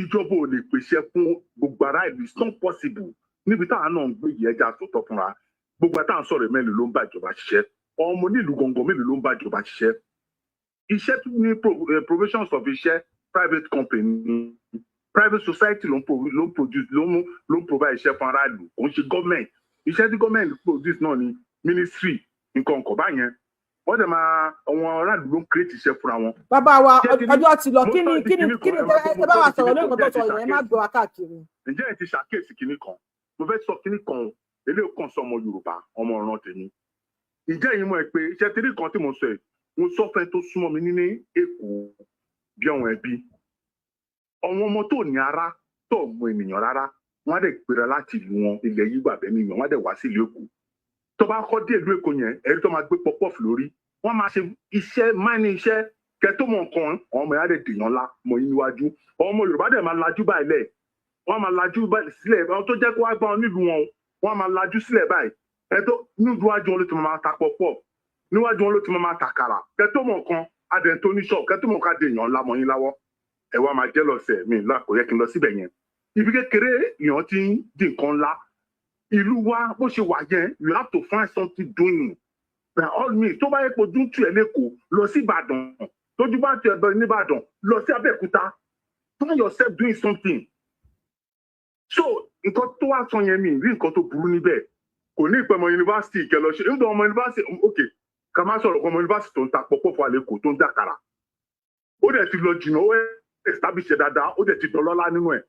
ìjọba ò lè pèsè fún gbogbo ará ìlú. It's not possible. Níbi táwọn náà ń gbé yìí ẹja tó tọ́ fúnra. Gbogbo àtàwọn sọ̀rọ̀ mélòó ló ń bá ìjọba ṣiṣẹ́. Ọmọ onílùú gangan mélòó ló ń bá ìjọba ṣiṣẹ́. Iṣẹ́ tún ní provisions of iṣẹ́ private company private society ló ń provide iṣẹ́ fún aráàlú kò ń ṣe government. Iṣẹ́ tí government produce náà ni ministry nǹkan ọkọ̀ báyẹn wọ́n dẹ̀ máa àwọn aráàlú ló ń create iṣẹ́ fúnra wọn. Bàbá wa ọjọ́ ti lọ kí ni ẹ bá wa sọ̀rọ̀ lórí nǹkan tó sọ yẹn má gbọ́ wa káàkiri. Ǹjẹ́ ẹ ti ṣàkíyèsí kinní kan mo fẹ́ sọ kinní kan eléyìí kan sọ ọmọ Yorùbá ọmọ ọ̀ràn tèmi. Ǹjẹ́ ẹ̀yin mọ̀ ẹ́ pé iṣẹ́ tí kan tí mo sọ ẹ̀ mo sọ fẹ́ tó súnmọ́ mi ní Èkó bí ọ̀wọ̀n ẹbí. Àwọn ọmọ tó ní ara tó mọ ènìyàn rárá wọ́n á dẹ̀ gbéra láti ìlú wọn ilẹ̀ yìí wà bẹ́ẹ̀ nìyẹn wọ́n á dẹ̀ wá sí ìlú Èkó. Tó bá kọ́ dé ìlú Èkó yẹn ẹ̀rí tó máa gbé pọpọ́ọ̀fù lórí wọ́n máa ṣe iṣẹ́ máìní iṣẹ́ kẹtó mọ̀ nǹkan àwọn ọmọ yẹn á dẹ̀ dèèyàn ńlá mọ̀ yín níwájú. Ọmọ Yorùbá dẹ̀ máa lajú báyìí lẹ̀ wọ́n máa lajú sílẹ̀ àwọn tó jẹ́ kó wá gbá wọn nílùú wọn wọ́n máa lajú sílẹ̀ báyìí ẹ̀tọ́ níwájú wọn ló ti máa ta pọpọ́ọ̀fù níwájú wọn ló ti máa ta kàrà kẹtó mọ̀ nǹkan adẹ̀ tó ní ṣọ́ọ̀ kẹtó mọ̀ ká dèèyàn ńlá mọ̀ yín láwọ́ ẹ wá máa jẹ́ lọ́sẹ̀ mi ńlá kò yẹ kí n lọ síbẹ̀ yẹn. Ibi kékeré èèyàn ti ń di nǹkan ńlá ìlú wa bó ṣe wà yẹn you have to find something doing by all means tó bá yẹ kó dún tù ẹ lẹ́kọ̀ọ́ lọ sí Ìbàdàn tójú bá tù ẹ bẹ nìbàdàn lọ sí Abẹ́òkúta find yourself doing something. So nǹkan tó wá sọ yẹn mi rí nǹkan tó burú níbẹ̀ kò ní ìpẹ́mọ yunifásitì ìkẹ́ lọ ṣe nígbà ọmọ yunifásitì ok ká má sọ̀rọ̀ ọmọ yunifásitì tó ń ta pọ̀pọ̀ fún àlékò tó ń dàkàrà ó dẹ̀ ti lọ jìnnà ó establish dáadáa ó dẹ̀ ti dọ̀lọ́lá nínú ẹ̀.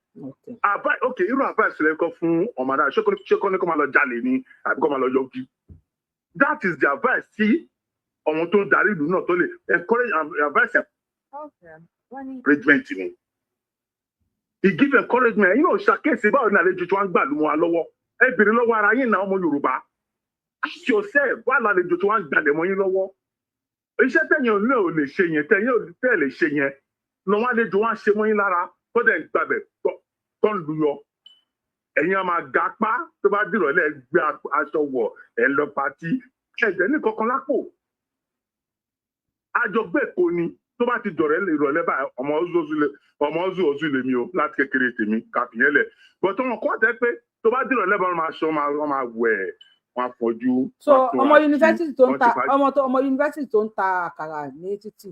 Ok irú advice rẹ kọ́ fún ọmọ náà ṣé kọ́ ní kó máa lọ jalè ni àbí kó máa lọ yọjú. That is the advice tí ọmọ tó ń darí ìlú náà tó lè encourage advice encouragement ni. He give encouragement yín náà ṣàkíyèsí báwo ni àlejò tí wọ́n ń gbà lù wọ́n lọ́wọ́ ẹ bèrè lọ́wọ́ ara yín náà ọmọ Yorùbá ask yourself wà lálejò tí wọ́n ń gbàlẹ̀ mọ́ yín lọ́wọ́. Iṣẹ́ tẹ̀yìn náà ò lè ṣe yẹn tẹ̀yìn ò tẹ̀ lè ṣe yẹn lọ́wọ́ àlejò wọn ṣe mọ́ yín lára tó dẹ̀ ń gbàbẹ̀ tó ń lu yọ. Ẹ̀yin á máa ga pa tó bá dìrọ̀ lẹ́ gbé aṣọ wọ̀ ẹ̀ lọ pàtí ẹ̀jẹ̀ ní kankan lápò. Àjọgbé Èkó ni tó bá ti dọ̀rẹ́ ìrọ̀lẹ́ báyìí ọmọ ọzọ lèmi o láti kékeré tèmi kàfìyàn lẹ̀. Bọ̀tọ̀ wọn kọ́ tẹ́ pé tó bá dìrọ̀ lẹ́bàá wọn máa ṣọ wọn máa wẹ̀ wọn afọjú. So ọmọ yunifásitì tó ń ta àkàrà ní títì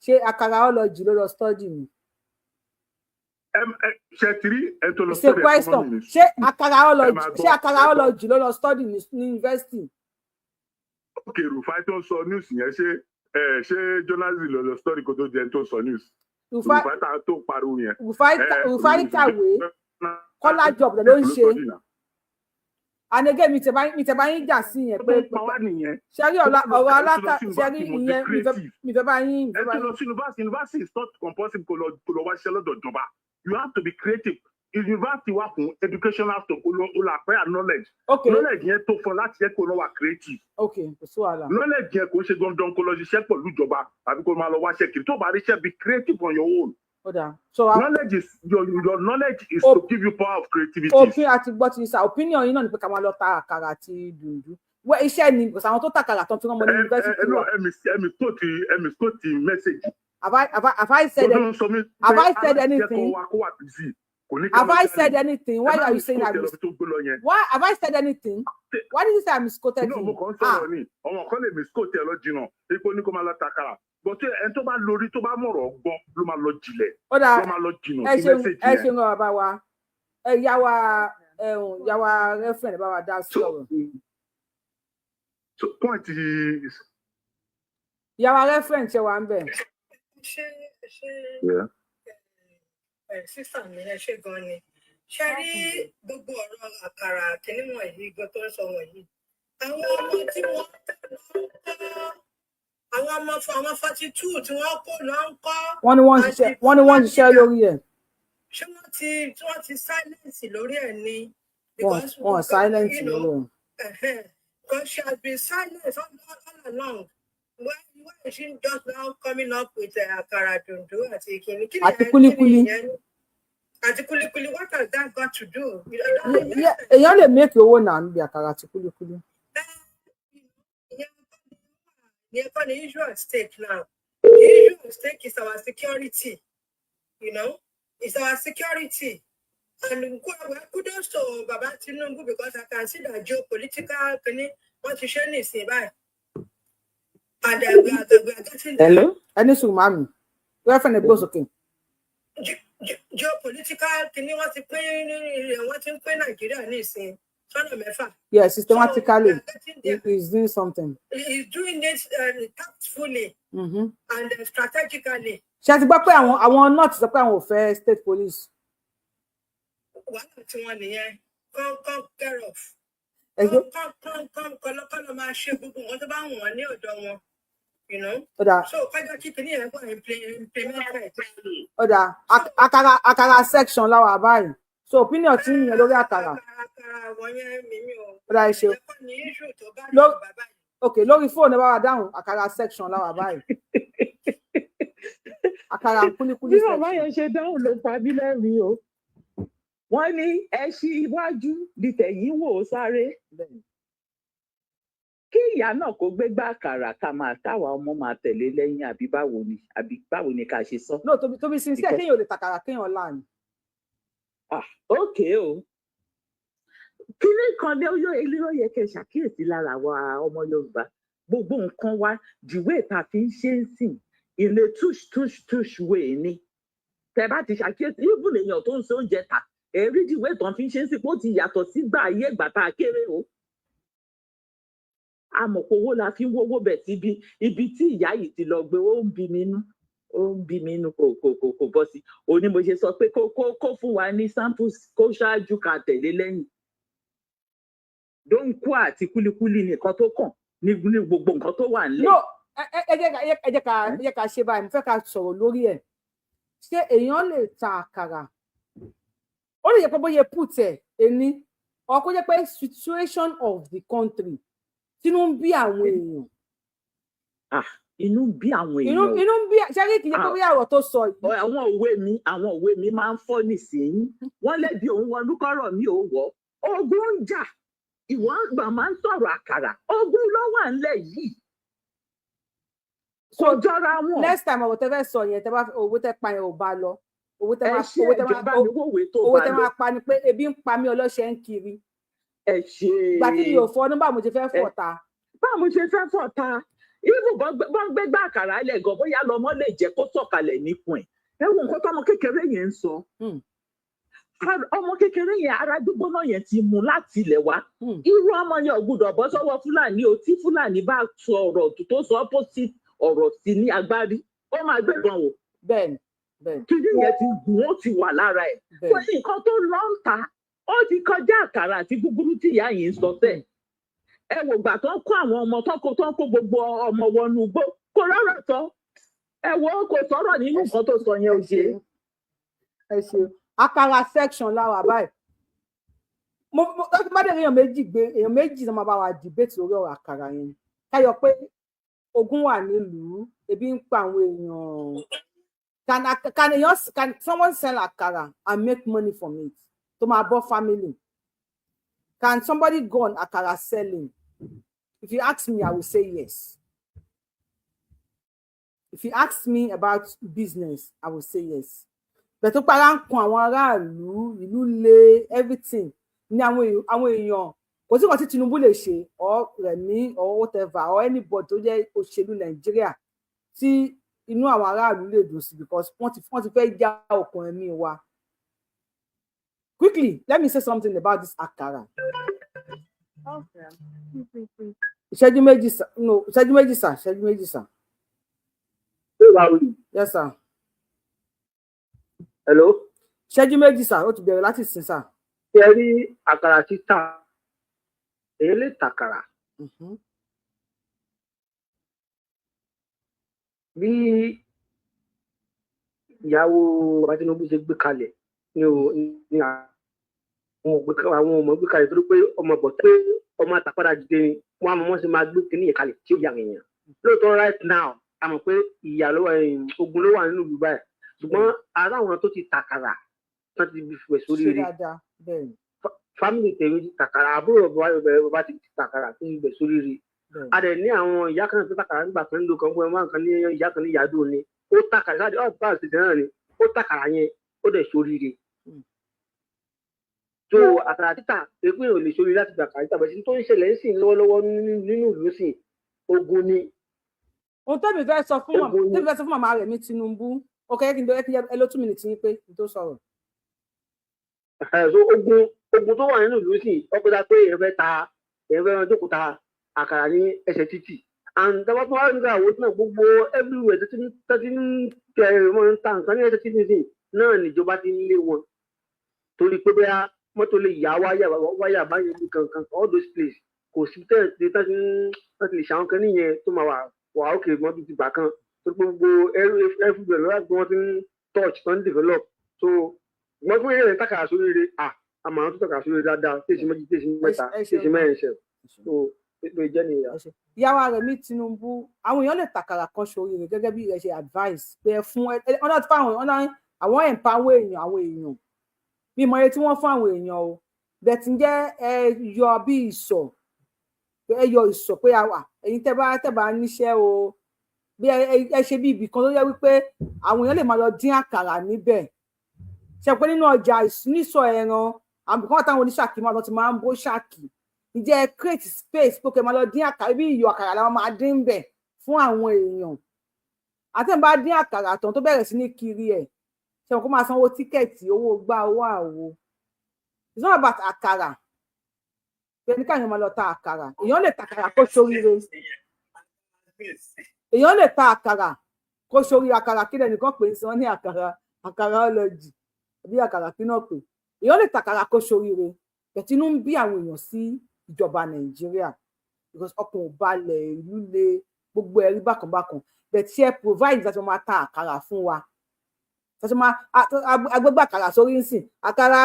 ṣé àkàrà ọlọ́jì ló lọ study ni. Ṣe tiri ẹ tó lọ study economy. Ṣé àkàrà ọlọ́jì ló lọ study ní yunifásitì. Ok Rufai tó ń sọ news yẹn ṣé journalism ló lọ study kó tó jẹ tó sọ news. Rufai tó pariwo yẹn. Rufai kàwé kọ́lá job ló ń ṣe. Anege mi tẹ bá yín jà sí yẹn pé ṣẹ́rí ọ̀rọ̀ aláta ṣẹ́rí ìyẹn mi fẹ́ bá yín. Ẹ tó lọ sí university is not compulsory kó lọ wá ṣiṣẹ́ lọ́dọ̀ ìjọba. You have to be creative. University wà fún educational to ó la pẹ́ knowledge. Knowledge yẹn tó fún láti jẹ́ kó lọ wà creative. Kò sí wàhálà. Knowledge yẹn kò ṣe dandan kó lọ ṣiṣẹ́ pẹ̀lú ìjọba àbí kó máa lọ wá ṣe kiri tó bá rí iṣẹ́ be creative on your own. Knowledge is your knowledge is to give you power of creativity. Òfin àti gbọ́ ti sà opinion yín náà ni pé ká máa lọ ta àkàrà àti dùndú. Iṣẹ́ ni because àwọn tó ta àkàrà tán fi wọ́n mọ ní yunifásitì wa. Ẹ̀mí tó ti message. Have I said anything? Have I said anything? Why are you saying I Why have I said anything? Why did you say I misquoted you? No, mo kàn sọ̀rọ̀ ni. Ọmọ kan lè misquote ẹ lọ jìnnà. Ipò ní kó máa lọ takara. But ẹni tó bá lórí tó bá mọ̀rọ̀ gbọ́ ló máa lọ jìnlẹ̀. Ló máa lọ jìnnà sí mẹ́sẹ̀jì yẹn. Ẹ ṣe ń rọra bá wa. Yàwá reference bá wa dá sọ̀rọ̀. So point is. Yàwá reference ṣe wà ń bẹ̀. Sísà mi ẹ ṣe gan ni. Ṣé rí gbogbo ọ̀rọ̀ àkàrà kìnnìmọ̀ yìí gan tó ń sọ wọ̀nyí? Àwọn ọmọ tí wọ́n àwọn ọmọ 42 tí wọ́n kó lọ ń kọ́. Wọ́n ní wọ́n ń ṣiṣẹ́ lórí ẹ̀. Ṣé wọ́n ti silence lórí ẹ̀ ni? Wọ́n silence lórí ẹ̀. Because she has been silent all along. Why is she just now coming up with àkàrà dùndú àti ìkíni? Àti kúlíkúlí. Àti kúlíkúlí, what has that got to do? Èèyàn lè make owó náà níbi àkàrà àti kúlíkúlí. The issue at stake now. The issue at stake is our security. It's our security. And kudos to Baba Tinubu because I can see that geopolitical what you share is by. And we are getting. Hello? Any so, ma'am. Where from the boss? Okay. Geopolitical what you pay Nigeria is yeah, systematically, he's doing something. He's doing it tactfully and strategically. Ṣé ti gbọ́ pé àwọn not sọ pé àwọn ò fẹ́ state police. Wàhálà tí wọ́n nìyẹn come care of. Kọ́lọ́kọ́lọ́ máa ṣe gbogbo wọn tó bá wọ̀n ní ọ̀dọ̀ wọn. So kájọ kí kìíní yẹn kọ́ implement. Ọ̀dà àkàrà section láwà báyìí. So opinion tí yẹn lórí àkàrà. Ọ̀dà ìṣe. Okay, lórí fóònù bá wà dáhùn àkàrà section láwà báyìí. Àkàrà kúlíkúlí. Bí màmá yẹn ṣe dáhùn ló pa mí lẹ́rìn o. Wọ́n ní ẹṣin iwájú di tẹ̀yìn wò ó sáré. Kí ìyá náà kó gbégbá àkàrà ká máa táwa ọmọ máa tẹ̀lé lẹ́yìn àbí báwo ni ká ṣe sọ. No, to be sincere, kéèyàn ò lè tàkàrà kéèyàn láàánú. Okay o. Kíní kan ní ó yẹ kẹ́ ṣàkíyèsí lára wa ọmọ Yorùbá. Gbogbo nǹkan wa dìwé ta fi ń ṣe ń sìn. Ilé tush way ni. Tẹ́ bá ti ṣàkíyèsí ibùdó èèyàn tó ń ṣe oúnjẹ tà. Èrí dìwé tán fi ń ṣe ń sìn pé ó ti yàtọ̀ sígbà ayé ìgbà tá a kéré o. Amọ̀pọ̀wó la fi ń wówó bẹ̀ síbi ibi tí ìyá yìí ti lọ gbé ó ń bí mi nínú kò bọ́ sí. Ó ní mo ṣe sọ pé kó fún wa ní samples kó ṣáájú ká tẹ̀lé lẹ́yìn. Dóńkú àti kúlíkúlí nìkan tó kàn ní gbogbo nǹkan tó wà nílẹ̀. No, ẹ jẹ́ ká ṣe báyìí, mo fẹ́ ká sọ̀rọ̀ lórí ẹ̀. Ṣé èèyàn lè ta àkàrà? Ó lè jẹ́ pé bóyá put ẹ̀ ẹni, or kó jẹ́ pé situation of the country tínú ń bí àwọn èèyàn. Inú ń bí àwọn èèyàn. Inú ń bí ṣẹ́rí kìí jẹ́ pé bóyá ọ̀rọ̀ tó sọ yìí. Àwọn òwe mi máa ń fọ́ nísìnyí. Wọ́n lẹ́bi òun wọn lúkọ́rọ̀ mi ò wọ́. Ogun ń jà. Ìwọ àgbà máa ń sọ̀rọ̀ àkàrà. Ogun ló wà ńlẹ̀ yìí. Kò jọra wọn. Next time ọ̀rọ̀ tẹ́ fẹ́ sọ yẹn tẹ́ bá owó tẹ́ pa yẹn ò bá lọ. Owó tẹ́ máa pa ni pé ebi ń pa mí ọlọ́ṣẹ́ ń kiri. Ẹ ṣe. Ìgbà tí mi ò fọ́ ní báwo mo ṣe fẹ́ fọ̀ ta. Báwo mo ṣe fẹ́ fọ̀ ta? Irú bọ́n gbégbá àkàrà ilẹ̀ gan bóyá lọmọ lè jẹ́ kó sọ̀kalẹ̀ nípùn ẹ̀. Ẹ wo nǹkan tọ́mọ kékeré yẹn ń sọ. Ọmọ kékeré yẹn ara gbígbóná yẹn ti mú láti ilẹ̀ wá. Irú ọmọ yẹn ò gbúdọ̀ bọ́ sọ́wọ́ Fúlàní o tí Fúlàní bá sọ ọ̀rọ̀ tó sọ opposite ọ̀rọ̀ sí ní agbárí. Ó máa gbẹ̀gbọ̀n wò. Bẹ́ẹ̀ni. Kíni yẹn ti gùn ó ti wà lára ẹ̀. Wọ́n ní nǹkan tó lọ́ ń ta. Ó ti kọjá àkàrà àti gúgúrú tí ìyá yìí ń sọ sẹ́ẹ̀. Ẹ wò gbà tó ń kó àwọn ọmọ tó ń kó gbogbo ọmọ wọnú igbó kò rọrọ sọ. Ẹ wò kò sọ̀rọ̀ nínú nǹkan tó sọ yẹn ò ṣe. Ẹ ṣe àkàrà section láwà báyìí. Mo bá dé èèyàn méjì náà máa bá wa debate lórí ọ̀rọ̀ àkàrà yẹn. Káyọ̀ pé ogun wà nílùú, ebi ń pa àwọn èèyàn. Can someone sell àkàrà and make money from it? To my above family. Can somebody go on àkàrà selling? If you ask me, I will say yes. If you ask me about business, I will say yes. bẹ̀tú para ń kun àwọn aráàlú ìlú lé everything ní àwọn èèyàn kò sí kan tí Tinubu lè ṣe or Rẹ̀mí or whatever or anybody tó jẹ́ òṣèlú Nàìjíríà tí inú àwọn aráàlú lè dùn sí because wọ́n ti fẹ́ já okùn ẹ̀mí wa. Quickly, let me say something about this akara. Okay. Ìṣẹ́jú méjì sà. No, ìṣẹ́jú méjì sà. Yes, sir. Hello. Ìṣẹ́jú méjì sà, ó ti bẹ̀rẹ̀ láti sìn sà. Ṣé rí àkàrà títà? Èyí lè tàkàrà. Bí ìyàwó bàbá Tinubu ṣe gbé kalẹ̀ ní àwọn ọmọ gbé kalẹ̀ torí pé ọmọ bọ̀ pé ọmọ àtàpadà dìde ni wọ́n á mọ̀ wọ́n sì máa gbé kínní yẹn kalẹ̀ tí ó yà èèyàn. Lóòótọ́ right now a mọ̀ pé ìyà ogun ló wà nínú ìlú báyìí ṣùgbọ́n ara àwọn tó ti tàkàrà wọ́n ti fi fẹ̀ sórí rí. Fámìlì tèmi ti tàkàrà àbúrò bàbá ti tàkàrà tó ti fẹ̀ sórí rí. A dẹ̀ ní àwọn ìyá kan tó tàkàrà nígbà kan ló kan fún ẹ̀wọ̀n kan ní ìyá kan ní ìyàdó ni ó tàkàrà láti ọ̀pá àṣìṣe náà ni ó tàkàrà yẹn ó dẹ̀ sórí rí. So àkàrà títà èpè ò lè sórí láti gbà kàrí tàbí tó ń ṣẹlẹ̀ sí lọ́wọ́lọ́wọ́ nínú ìlú sí ogun ni. Ohun tẹ́mi fẹ́ sọ fún màmá Rẹ̀mí Tinubu ó kẹ́ kí n bẹ̀rẹ̀ ẹ ló 2 minutes yín pé n tó sọ̀rọ̀. So ogun tó wà nínú ìlú sí ọkọ̀dá pé èèyàn fẹ́ jókòó ta àkàrà ní ẹsẹ̀ títì and tọ́wọ́ tó wà nígbà àwọn náà gbogbo everywhere tẹ́tí ń tẹ̀ wọ́n ń ta nǹkan ní ẹsẹ̀ títì sí náà níjọba ti ń lé wọn torí pé bóyá mọ́tò lè yá wáyà báyìí ní kankan all those place kò sí tẹ́tí lè ṣàwọn kan níyẹn tó máa wà òkè mọ́ bíi ìgbà kan torí pé gbogbo everywhere lọ́wọ́ àti wọ́n ti ń touch tó ń develop so wọ́n fún eré tàkàrà sórí rẹ̀ àmọ́ àwọn tó tàkàrà sórí rẹ̀ dáadáa tèṣí méjì tèṣí mẹ́ta tèṣí mẹ́rin ṣẹ̀ so pé jẹ́ nìyà. Ìyàwó Rẹ̀mí Tinubu àwọn èèyàn lè tàkàrà kan sórí rẹ̀ gẹ́gẹ́ bí ẹ ṣe advice pé ẹ fún ọ̀nà tí àwọn empower èèyàn àwọn èèyàn bí ìmọ̀ye tí wọ́n fún àwọn èèyàn o bẹ́ẹ̀ tí ń jẹ́ ẹ yọ bí ìsọ̀ pé ẹ̀yin tẹ́ bá níṣẹ́ o bí ẹ ṣe bí ibì kan tó yẹ wípé àwọn èèyàn lè máa lọ dín àkàrà níbẹ̀ ṣe pé nínú ọjà nísọ ẹran àbùkán táwọn oníṣàkí máa lọ ti máa ń bó ṣàkí ìjẹ́ create space pé kẹ́ máa lọ dín àkàrà bí iyọ̀ àkàrà làwọn máa dín bẹ̀ fún àwọn èèyàn àtẹ̀bá dín àkàrà tán tó bẹ̀rẹ̀ sí ní kiri ẹ̀ ṣe wọn kó máa sanwó tíkẹ́ẹ̀tì owó gbá owó àwo it's not about àkàrà pé ní káyọ̀ máa lọ ta àkàrà èèyàn lè ta àkàrà kó ṣoríire èèyàn lè ta àkàrà kó ṣorí àkàrà kí lẹ́nìkan pè é sàn ní àkàrà ọlọ́jì àbí àkàrà kí náà pè èèyàn lè ta àkàrà kó ṣoríire bẹ̀tínú ń bí àwọn èèyàn sí ìjọba Nàìjíríà because ọkàn ò balẹ̀ ìlú le gbogbo ẹ̀rí bákanbákan bẹ̀tí ẹ provide láti máa ta àkàrà fún wa láti máa agbégbà àkàrà sórí nsìn àkàrà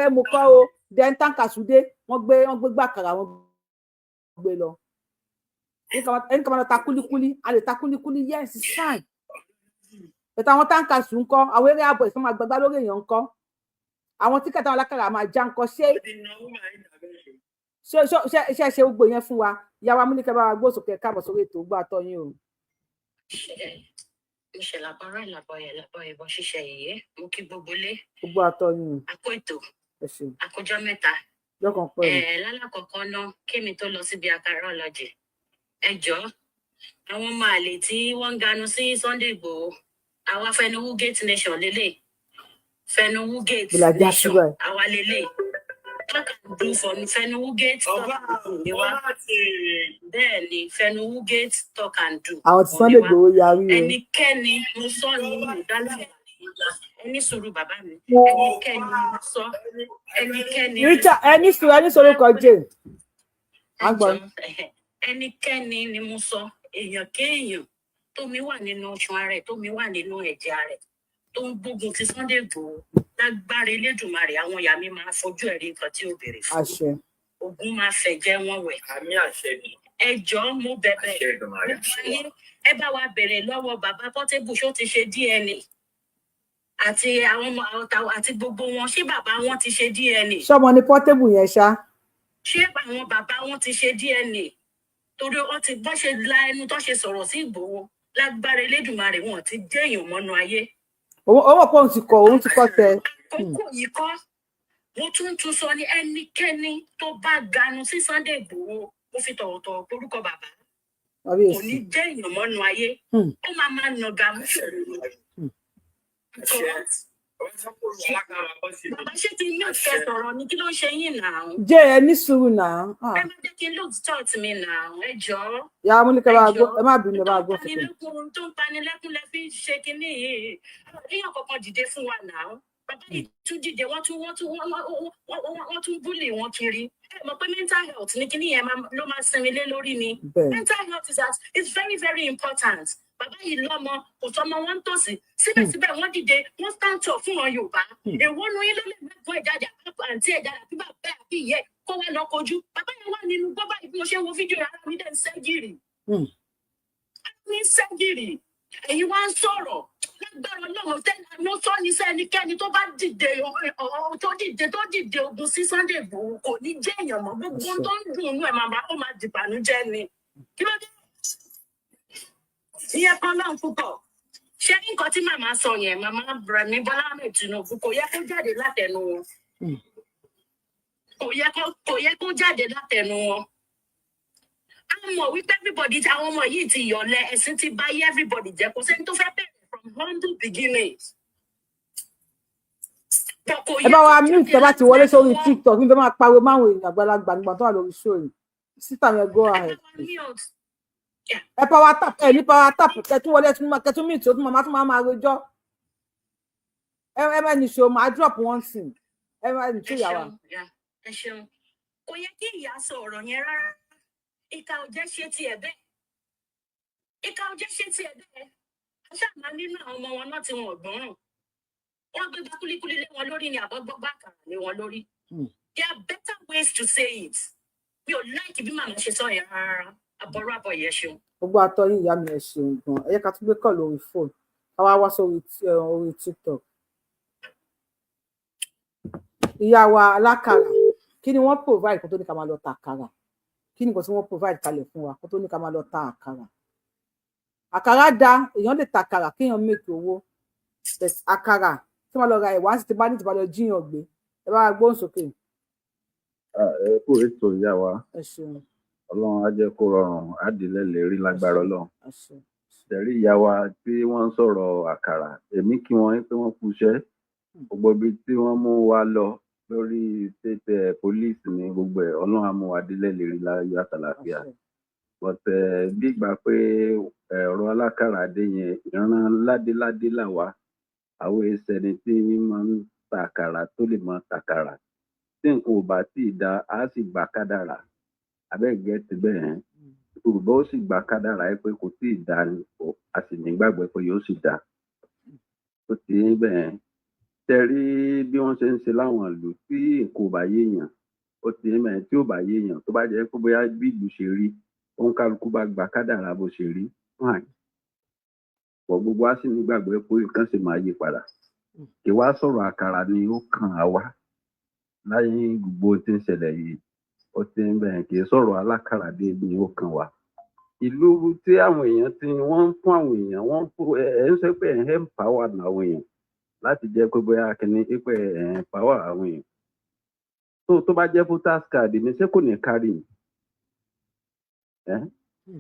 ẹ mo kọ́ o dentan kàṣúdé wọ́n gbé àkàrà wọn gbé lọ ẹni kan máa ta kúlíkúlí a lè ta kúlíkúlí yes it's fine bẹ̀tí àwọn táǹkà sùn ń kọ́ àwọn eré ààbò ìfọ́n máa gbàgbá lórí èèyàn ń kọ́ àwọn tíkẹ́tì àwọn alákàrà máa já ń kọ́ ṣe gbogbo yẹn fún wa ìyá wa múlíkẹ́ bá wa gbó sókè káàbọ̀ sórí ètò ògbó àtọ́ yín o. ìṣẹ̀lẹ̀ àbọ̀rọ̀ ìlàbọ̀ ìbọn ṣíṣe yìí mú kí gbogbo lé ògbó àtọ́ yín o. àkó ètò àkójọ mẹ́ta lálàkọ̀kọ́ náà kémi tó lọ síbi àkàrà ọlọ́jì ẹjọ́ àwọn ọmọ àlè tí wọ́n ń ganu sí Sunday Igboho àwa fẹnuwú gate nation lélẹ̀ fẹnuwú gate nation àwa lélẹ̀ talk and do for fẹnuwú gate talk and do ni wa bẹ́ẹ̀ ni fẹnuwú gate talk and do àwọn tí Sunday Igboho yarí o ẹnikẹ́ni mo sọ nínú ìdálẹ́ ẹni sùúrù bàbá mi ẹnikẹ́ni mo sọ ẹnikẹ́ni ẹni sùúrù kọjá ẹnikẹ́ni ni mo sọ èèyàn kéèyàn tómi wà nínú ọṣùn ara ẹ̀ tómi wà nínú ẹ̀jẹ̀ ara ẹ̀ tó ń gbógun ti Sunday Igboho lágbára Elédùmarè àwọn ìyá mi máa fojú ẹ̀rí nǹkan tí ó béèrè fún ogun máa fẹ̀jẹ̀ wọn wẹ̀. ẹ jọ̀ọ́ mo bẹ̀bẹ̀ ẹ bá wa bèrè lọ́wọ́ bàbá Portable ṣó ti ṣe DNA àti àwọn ọmọ àti gbogbo wọn ṣé bàbá wọn ti ṣe DNA. ṣọmọ ni Portable yẹn ṣá. ṣé àwọn bàbá wọn ti ṣe DNA torí wọn ti bọ́ ṣe la ẹnu tó ṣe sọ̀rọ̀ sí Ìgbòho lágbára Elédùmarè wọn ti jẹ́ èèyàn mọ́nú ayé owó kan ti kọ tẹ. Àkókò yìí kọ́ mo tún sọ ní ẹnikẹ́ni tó bá ganu sí Sunday Igboho mo fi tọ̀wọ̀tọ̀wọ̀ porúkọ bàbá kò ní jẹ́ èèyàn mọ́nu ayé ó máa nàga mú ṣòro. Bàbá ṣé ti ní ìfẹ́ sọ̀rọ̀ ni kí ló ń ṣe yín náà? Jẹ́ ẹ ní sùúrù náà. Ẹ má jẹ́ kí n lose thought mi náà, ẹ jọ̀ọ́. Ìyá mo ní kẹ́ bá gbọ́, ẹ má bínú bá gbọ́ fún mi. Tó ń panilẹ́kún lẹ fi ń ṣe kinní yìí. Èèyàn kankan dìde fún wa náà. Bàbá yìí tún dìde, wọ́n tún búlì wọn kiri. Ẹ mọ̀ pé mental health ní kinní yẹn ló máa sinmi lé lórí ni. Mental health is very very important. Bàbá yìí lọ́mọ kò sọmọ wọn tòsí síbẹ̀síbẹ̀ wọ́n dìde wọ́n stand up fún wọn Yorùbá èwo nu yín ló lè mẹ́kọ̀ọ́ ìjájà àǹtí ẹ̀jájà àbí bàbá àbí ìyẹ́ kó wá lọ kojú bàbá yẹn wà nínú gbọ́bá ìbí mo ṣe wo fídíò ara mi dẹ̀ ń sẹ́gìrì ní sẹ́gìrì èyí wá ń sọ̀rọ̀ lágbára Ọlọ́run tẹ́lẹ̀ ló sọ ní sẹ́nikẹ́ni tó bá dìde tó dìde ogun sí Sunday Igboho kò ní jẹ́ èèyàn mọ́ gbogbo tó ń dùn inú ẹ̀ ó máa dìbànújẹ́ ni kí ló dé ìyẹn kan náà púpọ̀ ṣé nǹkan tí màmá sọ yẹn màmá Rẹ̀mí Bọ́lá Ahmed Tinubu kò yẹ kó jáde látẹnu wọn kò yẹ kó jáde látẹnu wọn a mọ̀ wípé everybody àwọn ọmọ yìí ti yọ̀lẹ̀ ẹ̀sìn ti bá yé everybody jẹ́ kò sẹ́ni tó fẹ́ bẹ̀rẹ̀ from humble beginnings. ẹ bá wa mú ìtẹ́ bá ti wọlé sórí TikTok níbi máa pariwo máwọn èèyàn àgbàlagbà nígbà tó wà lórí show yìí sísá yẹn go ahead. Ẹ power tap ẹ ní power tap kẹtún wọlé kẹtún mí tí ó tún máa rojọ́ ẹ má ní ṣo máa drop one thing ẹ má ní ṣó yàrá. Ẹ ṣeun kò yẹ kí ìyá sọ ọ̀rọ̀ yẹn rárá ìka ò jẹ́ ṣe tiẹ̀ bẹ́ẹ̀ aṣáàmà nínú àwọn ọmọ wọn náà tí wọn ò gbọ́ràn wọn gbé bá kúlíkúlí lé wọn lórí ni àbọ̀gbọ́ bá kàrà lé wọn lórí there are better ways to say it mi ò láìkí bí màmá ṣe sọ yẹn rárá. Àbọ̀rọ̀ yẹn ṣeun. Gbogbo àtọyìn ìyá mi ẹ ṣeun gan. Ẹ yẹ ká tún gbé kọ lórí fóònù. Ká wá sórí TikTok. Ìyá wa alákàrà. Kí ni wọ́n provide kó tó ní ká máa lọ ta àkàrà? Kí ni nǹkan tí wọ́n provide kalẹ̀ fún wa kó tó ní ká máa lọ ta àkàrà? Àkàrà dá èèyàn lè ta àkàrà kéèyàn make owó. Àkàrà tí wọ́n lọ ra ẹ̀wà sì ti bá lọ jíyàn gbé. Ẹ bá wa gbóhùn sókè. Ẹ kú ètò ìyá wa. Ẹ ṣeun. Ọlọ́run á jẹ́ kó rọrùn àdìlẹ́ lè rí lágbára Ọlọ́run. Tẹ̀rí ìyá wa tí wọ́n ń sọ̀rọ̀ àkàrà èmi kí wọ́n pé wọ́n kú iṣẹ́ gbogbo ibi tí wọ́n mú wa lọ lórí state police ní gbogbo ẹ̀ Ọlọ́run á mú wa délẹ̀ lè rí láyọ̀ àtàlàfíà. But bí ìgbà pé ọ̀rọ̀ alákàrà dé yẹn ìran ládéládé làwa àwọn ẹsẹ̀ni tí máa ń ta àkàrà tó lè máa tàkàrà tí nǹkan ò bá tí ì da á sì gbà kádàrà. Abẹ́gẹ́ ti bẹ́ẹ̀ Yorùbá ó sì gbà kádàrá ẹ pé kò tí ì dá ni a sì nígbàgbọ́ pé yóò sì dá ó ti ń bẹ́ẹ̀ tẹ́rí bí wọ́n ṣe ń ṣe láwọn ìlú tí nǹkan ò bá yéèyàn ó ti ń bẹ́ẹ̀ tí ò bá yéèyàn tó bá jẹ́ pé bóyá bí ìlú ṣe rí òun kálukú bá gbà kádàrá bó ṣe rí pọ̀ gbogbo á sì nígbàgbọ́ pé nǹkan sì máa yí padà kí wá sọ̀rọ̀ àkàrà ni ó kàn á wá láyé gbogbo tí ń ṣẹlẹ̀ yìí ó ti ń bẹ̀rẹ̀ kì í sọ̀rọ̀ alákàrà dé ní ó kan wá ìlú tí àwọn èèyàn tí wọ́n ń fún àwọn èèyàn wọ́n fún ẹ̀ ń sọ pé ẹ̀ ń empower àwọn èèyàn láti jẹ́ pé bóyá kìíní pé ẹ̀ ń empower àwọn èèyàn tó bá jẹ́ voters card ni ṣé kò ní kárí ni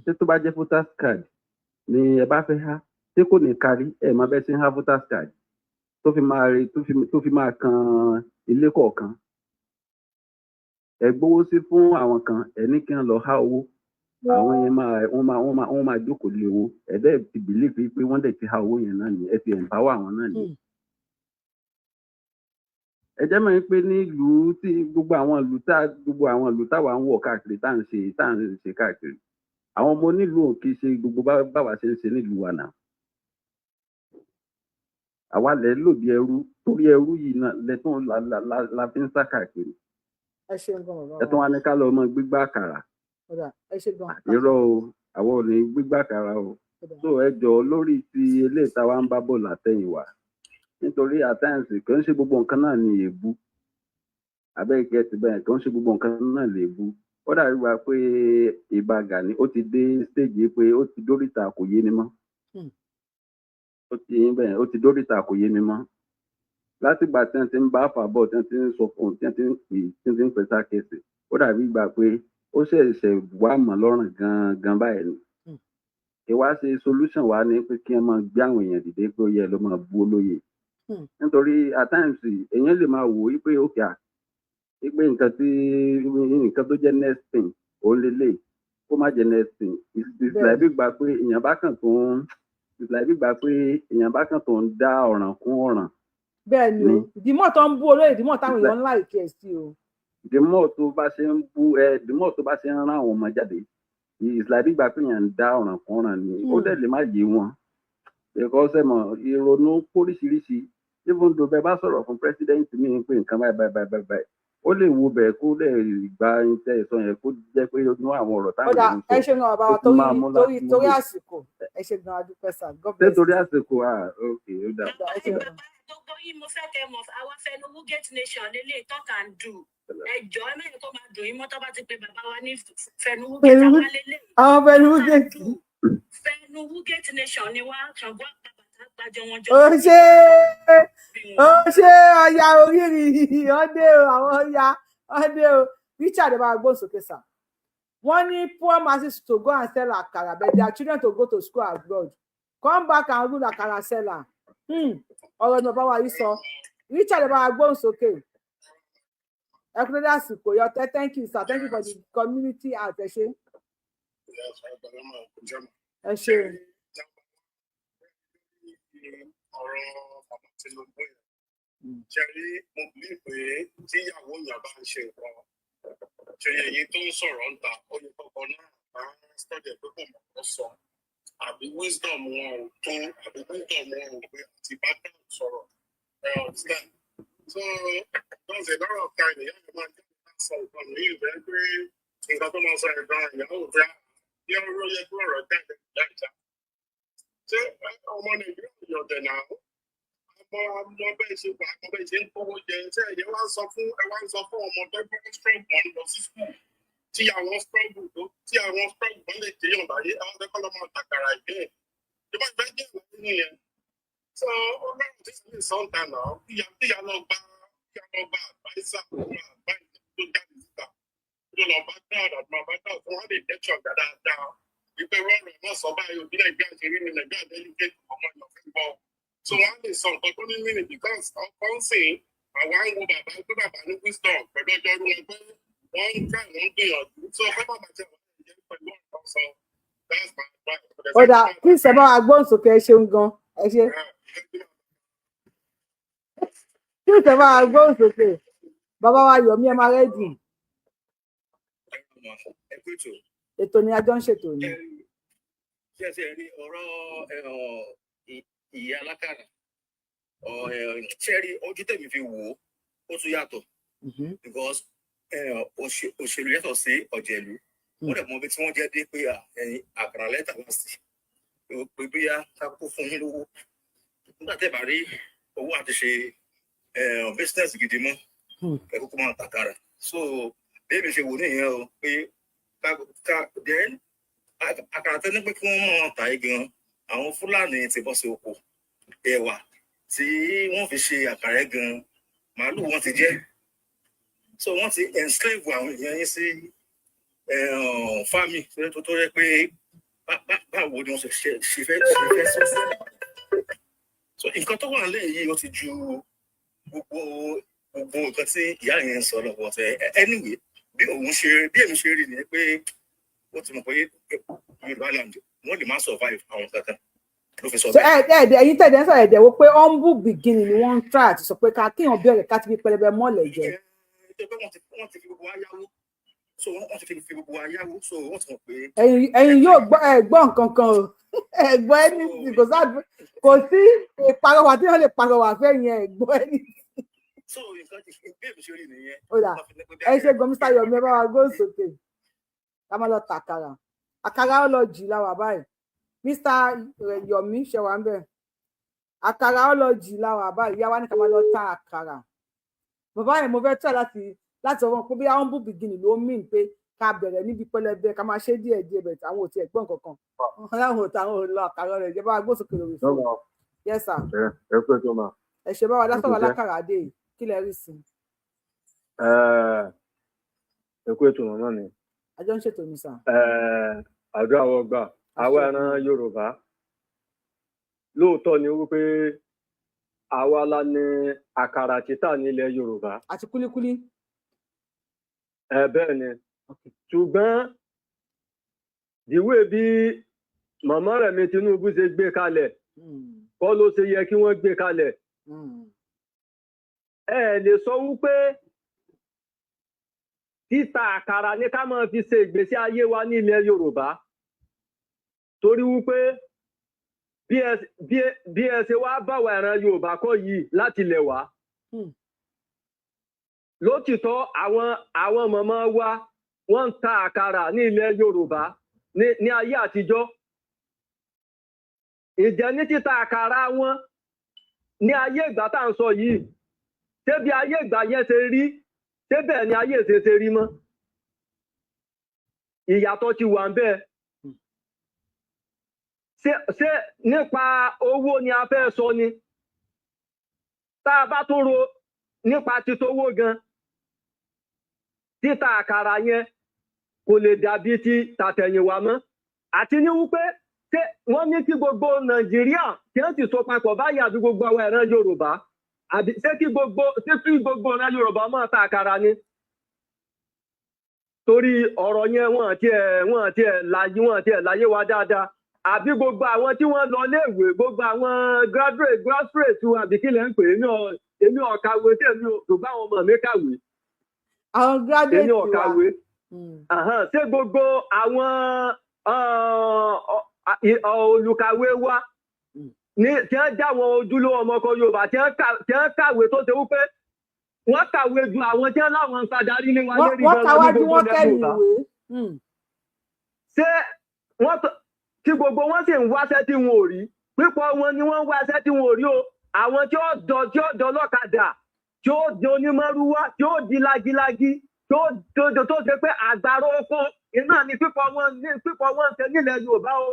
ṣé tó bá jẹ́ voters card ni ẹ bá fẹ́ há ṣé kò ní kárí ẹ̀ máa bẹ́ sí há voters card tó fi máa kan ilé kọ̀ọ̀kan ẹ gbowó sí fún àwọn kan ẹni kí wọn lọ há owó àwọn yẹn wọ́n máa jókòó lé owó ẹdẹ ti bìlíìfì pé wọ́n dẹ̀ ti há owó yẹn náà ni ẹ ti empower àwọn náà ni. ẹ jẹ́ mọ̀ pé nílùú tí gbogbo àwọn ìlú táwa ń wọ̀ káàkiri tá à ń ṣe káàkiri àwọn ọmọ onílùú kì í ṣe gbogbo báwa ṣe ń ṣe nílùú wa náà. àwa lẹ̀ lò bí ẹrú torí ẹrú yìí náà lẹ́tọ̀ọ́ la fi ń sá káàkiri. Ẹ̀tún wa ní ká lọ mọ gbígbá àkàrà. Irọ́ o, àwọn ò ní gbígbá àkàrà o. So ẹ jọ̀ọ́ lórí ti eléyìí táwa ń bá bọ̀ látẹ̀yìnwá. Nítorí àtẹ̀yìnsì kò ń ṣe gbogbo nǹkan náà ní èébú. Abẹ́ẹ̀kẹ́ ti bẹ́ẹ̀ kò ń ṣe gbogbo nǹkan náà lè bú. Ó dàbí wa pé Ìbà Gani ó ti dé stage pé ó ti dóríta kò yé ni mọ́. ó ti yín bẹ́ẹ̀ ó ti dóríta kò yé mi mọ́ látìgbà tí wọ́n ti ń bá fà bọ̀ tí wọ́n ti ń sọ fún tí wọ́n ti ń pè tí wọ́n ti ń pè sákèsì ó dàbí ìgbà pé ó ṣẹ̀ṣẹ̀ wà mọ́ lọ́rùn gan-an báyìí ni ìwá ṣe solution wa ni pé kí wọ́n máa gbé àwọn èèyàn dìde pé ó yẹ ló máa bú olóye nítorí at times èèyàn lè máa wò ó pé ó kì á pé nǹkan tó jẹ́ next thing òun lélẹ̀ kó má jẹ́ next thing ìsìlẹ̀ bí gbà pé èèyàn bá kàn tó ń dá ọ̀ràn kún ọ̀ràn. bẹ́ẹ̀ ni o ìdìmọ̀ tó ń bú olóyè ìdìmọ̀ táwọn èèyàn ńlá ìkí ẹ̀ sí o. ìdìmọ̀ tó bá ṣe ń bú ìdìmọ̀ tó bá ṣe ń rán àwọn ọmọ jáde ìsìlẹ̀ bí gbà pé èèyàn ń dá ọ̀ràn kún ọ̀ràn ni ó dẹ̀ lè má yé wọn because ẹ mọ̀ ìrònú póríṣiríṣi even though bẹ́ẹ̀ bá sọ̀rọ̀ fún president mi pé nǹkan báyìí ó lè wo bẹ́ẹ̀ kó lè gba iṣẹ́ ìsọ yẹn kó jẹ́ pé inú àwọn ọ̀rọ̀ táwọn èèyàn ń sọ. ẹ ṣe gan bàbá torí àsìkò ẹ ṣe gan adúpẹ́ sà. ṣé torí àsìkò ok ó dà. gbogbo yín mo fẹ́ kẹ́ mọ̀ àwọn Fẹnuwu Gate Nation lélẹ̀ talk and do ẹjọ́ ẹ mẹ́rin tó máa dùn yín mọ́ tó bá ti pe bàbá wa ní Fẹnuwu Gate àwọn lélẹ̀. àwọn Fẹnuwu Gate. Fẹnuwu Gate Nation ni wọ́n ṣàgbọ́n ó ṣe ọya oríire ọdẹ o àwọn ọdẹ o Richard bá gbóhùn sókè sà wọ́n ní poor masses to go and sell akara but their children to go to school abroad come back and rule akara seller ọ̀rọ̀ ní bàbá wa yìí sọ Richard bá gbóhùn sókè ẹ kúrò dé àsìkò yọtẹ thank you sir thank you for the community àtẹ̀ṣe ẹ ṣe. ọ̀rọ̀ bàbá Tinubu yẹn ṣẹ̀rí mo bí pé tíyàwó yẹn bá ń ṣe nǹkan ṣòye yìí tó ń sọ̀rọ̀ ń ta oyè kọ̀ọ̀kan náà bá ń stọ́dẹ̀ pé kò mọ̀ ọ́ sọ àbí wisdom wọn ò tó àbí wisdom wọn ò pé àti bá dá sọ̀rọ̀ understand so there's a lot of time ìyá mi máa ń jẹ́ sọ nǹkan ní ìlú ẹ pé nǹkan tó máa sọ ẹ̀gbọ́n ìyàwó rẹ̀ bí ọ̀rọ̀ yẹ kí ọ̀rọ̀ jáde ìjà ṣé ọmọ Nàìjíríà yọ̀dẹ̀ náà ọmọ bẹ́ẹ̀ ṣe wà ọmọ bẹ́ẹ̀ ṣe ń kówó jẹ ṣé ẹ̀yẹ wá ń sọ fún ọmọ tó gbọ́ strong wọn lọ sí school tí àwọn struggle wọn lè jẹyàn báyé àwọn akẹ́kọ̀ọ́ lọ́mọ tàkàrà ìbẹ́ẹ̀ ìbá ìbẹ́ jẹ́ ìwé nìyẹn sọ ọlọ́run tí sì lè sọ ń ta náà kíyà lọ gba àbáyísà àbáyí tó jáde síta tó lọ bá dáàdà tó máa bá dáàdà tó wọn lè dẹ́kṣọ̀ dáadáa ìpè rọrùn náà sọ báyìí òbí Nàìjíríà ṣe rí ní Nàìjíríà délùkẹ́ ọmọ ìlọ fẹ́ bọ́ so wọn lè sọ nǹkan tó ní mìíràn because ọkọ ń sìn àwa ń wo bàbá pé bàbá ní wisdom pẹ̀lú ọjọ́ orí wọn pé wọ́n ń try wọ́n ń gbìyànjú so ọkọ bàbá tẹ wọ́n lè jẹ́ pẹ̀lú ọ̀rọ̀ sọ that's my advice. ọ̀dà kí ìṣẹ̀bá agbóhùnsókè ẹ ṣeun gan ẹ ṣe kí ìṣẹ̀bá agbóhùnsókè bàbá wa Yomi ẹ máa rẹ́dì ètò ni ajọ́ ń ṣètò ni. ṣé ẹ rí ọ̀rọ̀ ìyá alákàrà ṣé rí ojú tèmi fi wò ó tún yàtọ̀ because òṣèlú yàtọ̀ sí ọ̀jẹ̀lú wọ́n dẹ̀ mọ ibi tí wọ́n jẹ́ dé pé àkàrà lẹ́tà wá sí pé bóyá ká kó fún yín lówó nígbà tẹ́ bá rí owó àti ṣe business gidi mọ́ ẹ̀kọ́ kó máa tàkàrà so bẹ́ẹ̀ mi ṣe wò nìyẹn o pé then àkàrà tẹ́ ní pé kí wọ́n mọ̀ tàyé gan àwọn Fúlàní ti bọ́ sí oko ẹ̀wà tí wọ́n fi ṣe àkàrà gan màálù wọn ti jẹ́ so wọ́n ti enslave àwọn èèyàn yín sí fámì tó rẹ pé báwo ni wọ́n ṣe fẹ́ sọ́sẹ́ so nǹkan tó wà lẹ́yìn yìí ó ti ju gbogbo nǹkan tí ìyá yẹn ń sọ lọ́wọ́ tẹ anyway bí èmi ṣe rí ni pé ó ti mọ̀ pé Yorubaland wọ́n lè má survive àwọn kankan ló fi sọ bẹ́ẹ̀. ẹ̀yin tẹ̀lé ń sọ ẹ̀dẹ̀ wo pé humble beginning ni wọ́n ń try àti sọ pé ká kíyàn bẹ̀rẹ̀ ká ti fi pẹlẹbẹ mọ́lẹ̀ jẹ. wọ́n ti fi gbogbo ayáwó so wọ́n ti fi gbogbo ayáwó so wọ́n ti mọ̀ pé. ẹ̀yin yóò gbọ́ nǹkan kan o ẹ̀gbọ́n ẹni kò sí ìparọ́wà tí wọ́n lè parọ́wà fẹ́yìn ẹ̀gbọ́n ẹni. so nǹkan ti fi bí èmi ṣe rí nìyẹn. ó dà ẹ ṣe gan Mr. Yomi ẹ bá wa gbóhùn sókè ká má lọ tàkàrà àkàrà ó lọ jì láwà báyìí Mr. Yomi ṣe wà ń bẹ àkàrà ó lọ jì láwà báyìí ìyá wa ní ká má lọ ta àkàrà bàbá yẹn mo fẹ́ tẹ̀ láti ọwọ́ pé bí àwọn humble beginning ló mean pé ká bẹ̀rẹ̀ níbi pẹlẹbẹ ká máa ṣe díẹ̀ bẹ̀rẹ̀ àwọn ò tiẹ̀ gbọ́n kankan láwọn ò táwọn ò lọ àkàrà rẹ̀ jẹ́ bá gbósòkè lórí fún Yes sir. Ẹ pé tó máa. Ẹ ṣe bá wa dá sọ̀rọ̀ alákàrà dé kí lẹ rí sí. Ẹ kú ètò náà ni. Àjọ ń ṣètò ní sà. Àdúrà wọ gbà àwa ẹran Yorùbá lóòótọ́ ni wípé àwa la ní àkàrà títà nílẹ̀ Yorùbá. Àti kúlíkúlí. Bẹ́ẹ̀ ni ṣùgbọ́n ìwé bí màmá rẹ̀ mi Tinubu ṣe gbé kalẹ̀ kọ́ ló ṣe yẹ kí wọ́n gbé kalẹ̀. Ẹ lè sọ wípé títa àkàrà ní ká máa fi ṣe ìgbésí ayé wa ní ilẹ̀ Yorùbá torí wípé bí ẹ ṣe wá báwa ẹran Yorùbá kọ́ yìí láti ilẹ̀ wá lótìtọ́ àwọn màmá wa wọ́n ń ta àkàrà ní ilẹ̀ Yorùbá ní ayé àtijọ́. Ìjẹ́ ní títa àkàrà wọn ní ayé ìgbà tá à ń sọ yìí ṣé bí ayé ìgbà yẹn ṣe rí ṣé bẹ́ẹ̀ ni ayé ṣe rí mọ́. Ìyàtọ̀ ti wà ń bẹ́ẹ̀. Ṣé nípa owó ni a fẹ́ sọ ni? Tá a bá tún ro nípa títowó gan títa àkàrà yẹn kò lè dàbí ti tàtẹ̀yìnwá mọ́. Àti ní wípé wọ́n ní kí gbogbo Nàìjíríà tí wọ́n ti so papọ̀ báyìí àbí gbogbo àwọn ẹran Yorùbá àbí ṣé kí gbogbo ẹran Yorùbá máa ta àkàrà ni. Torí ọ̀rọ̀ yẹn wọ́n ti ẹ̀ láyé wa dáadáa. Àbí gbogbo àwọn tí wọ́n lọ léèwé gbogbo àwọn graduate àbí kí lẹ́ ń pè èmi ọ̀kàwé tí èmi ò bá àwọn ọmọ mi kàwé. Àwọn graduate èmi ọ̀kàwé. Ṣé gbogbo àwọn olùkàwé wa tí wọ́n já àwọn ojúlówó ọmọ ọkọ Yorùbá tí wọ́n kàwé tó ṣe wípé wọ́n kàwé ju àwọn tí wọ́n láwọn ń ṣàdarí ní wa lérí gan-an ní gbogbo ilẹ̀ Yorùbá. Ṣé tí gbogbo wọn sì ń wáṣẹ́ tí wọn ò rí pípọ̀ wọn ni wọ́n ń wáṣẹ́ tí wọn ò rí o. Àwọn tí ó dọlọ́kadà tí ó di onímọ̀rúwá tí ó di lágílágí tó ṣe pé àgbàrá oko iná ni pípọ̀ wọn ń ṣe nílẹ̀ Yorùbá o.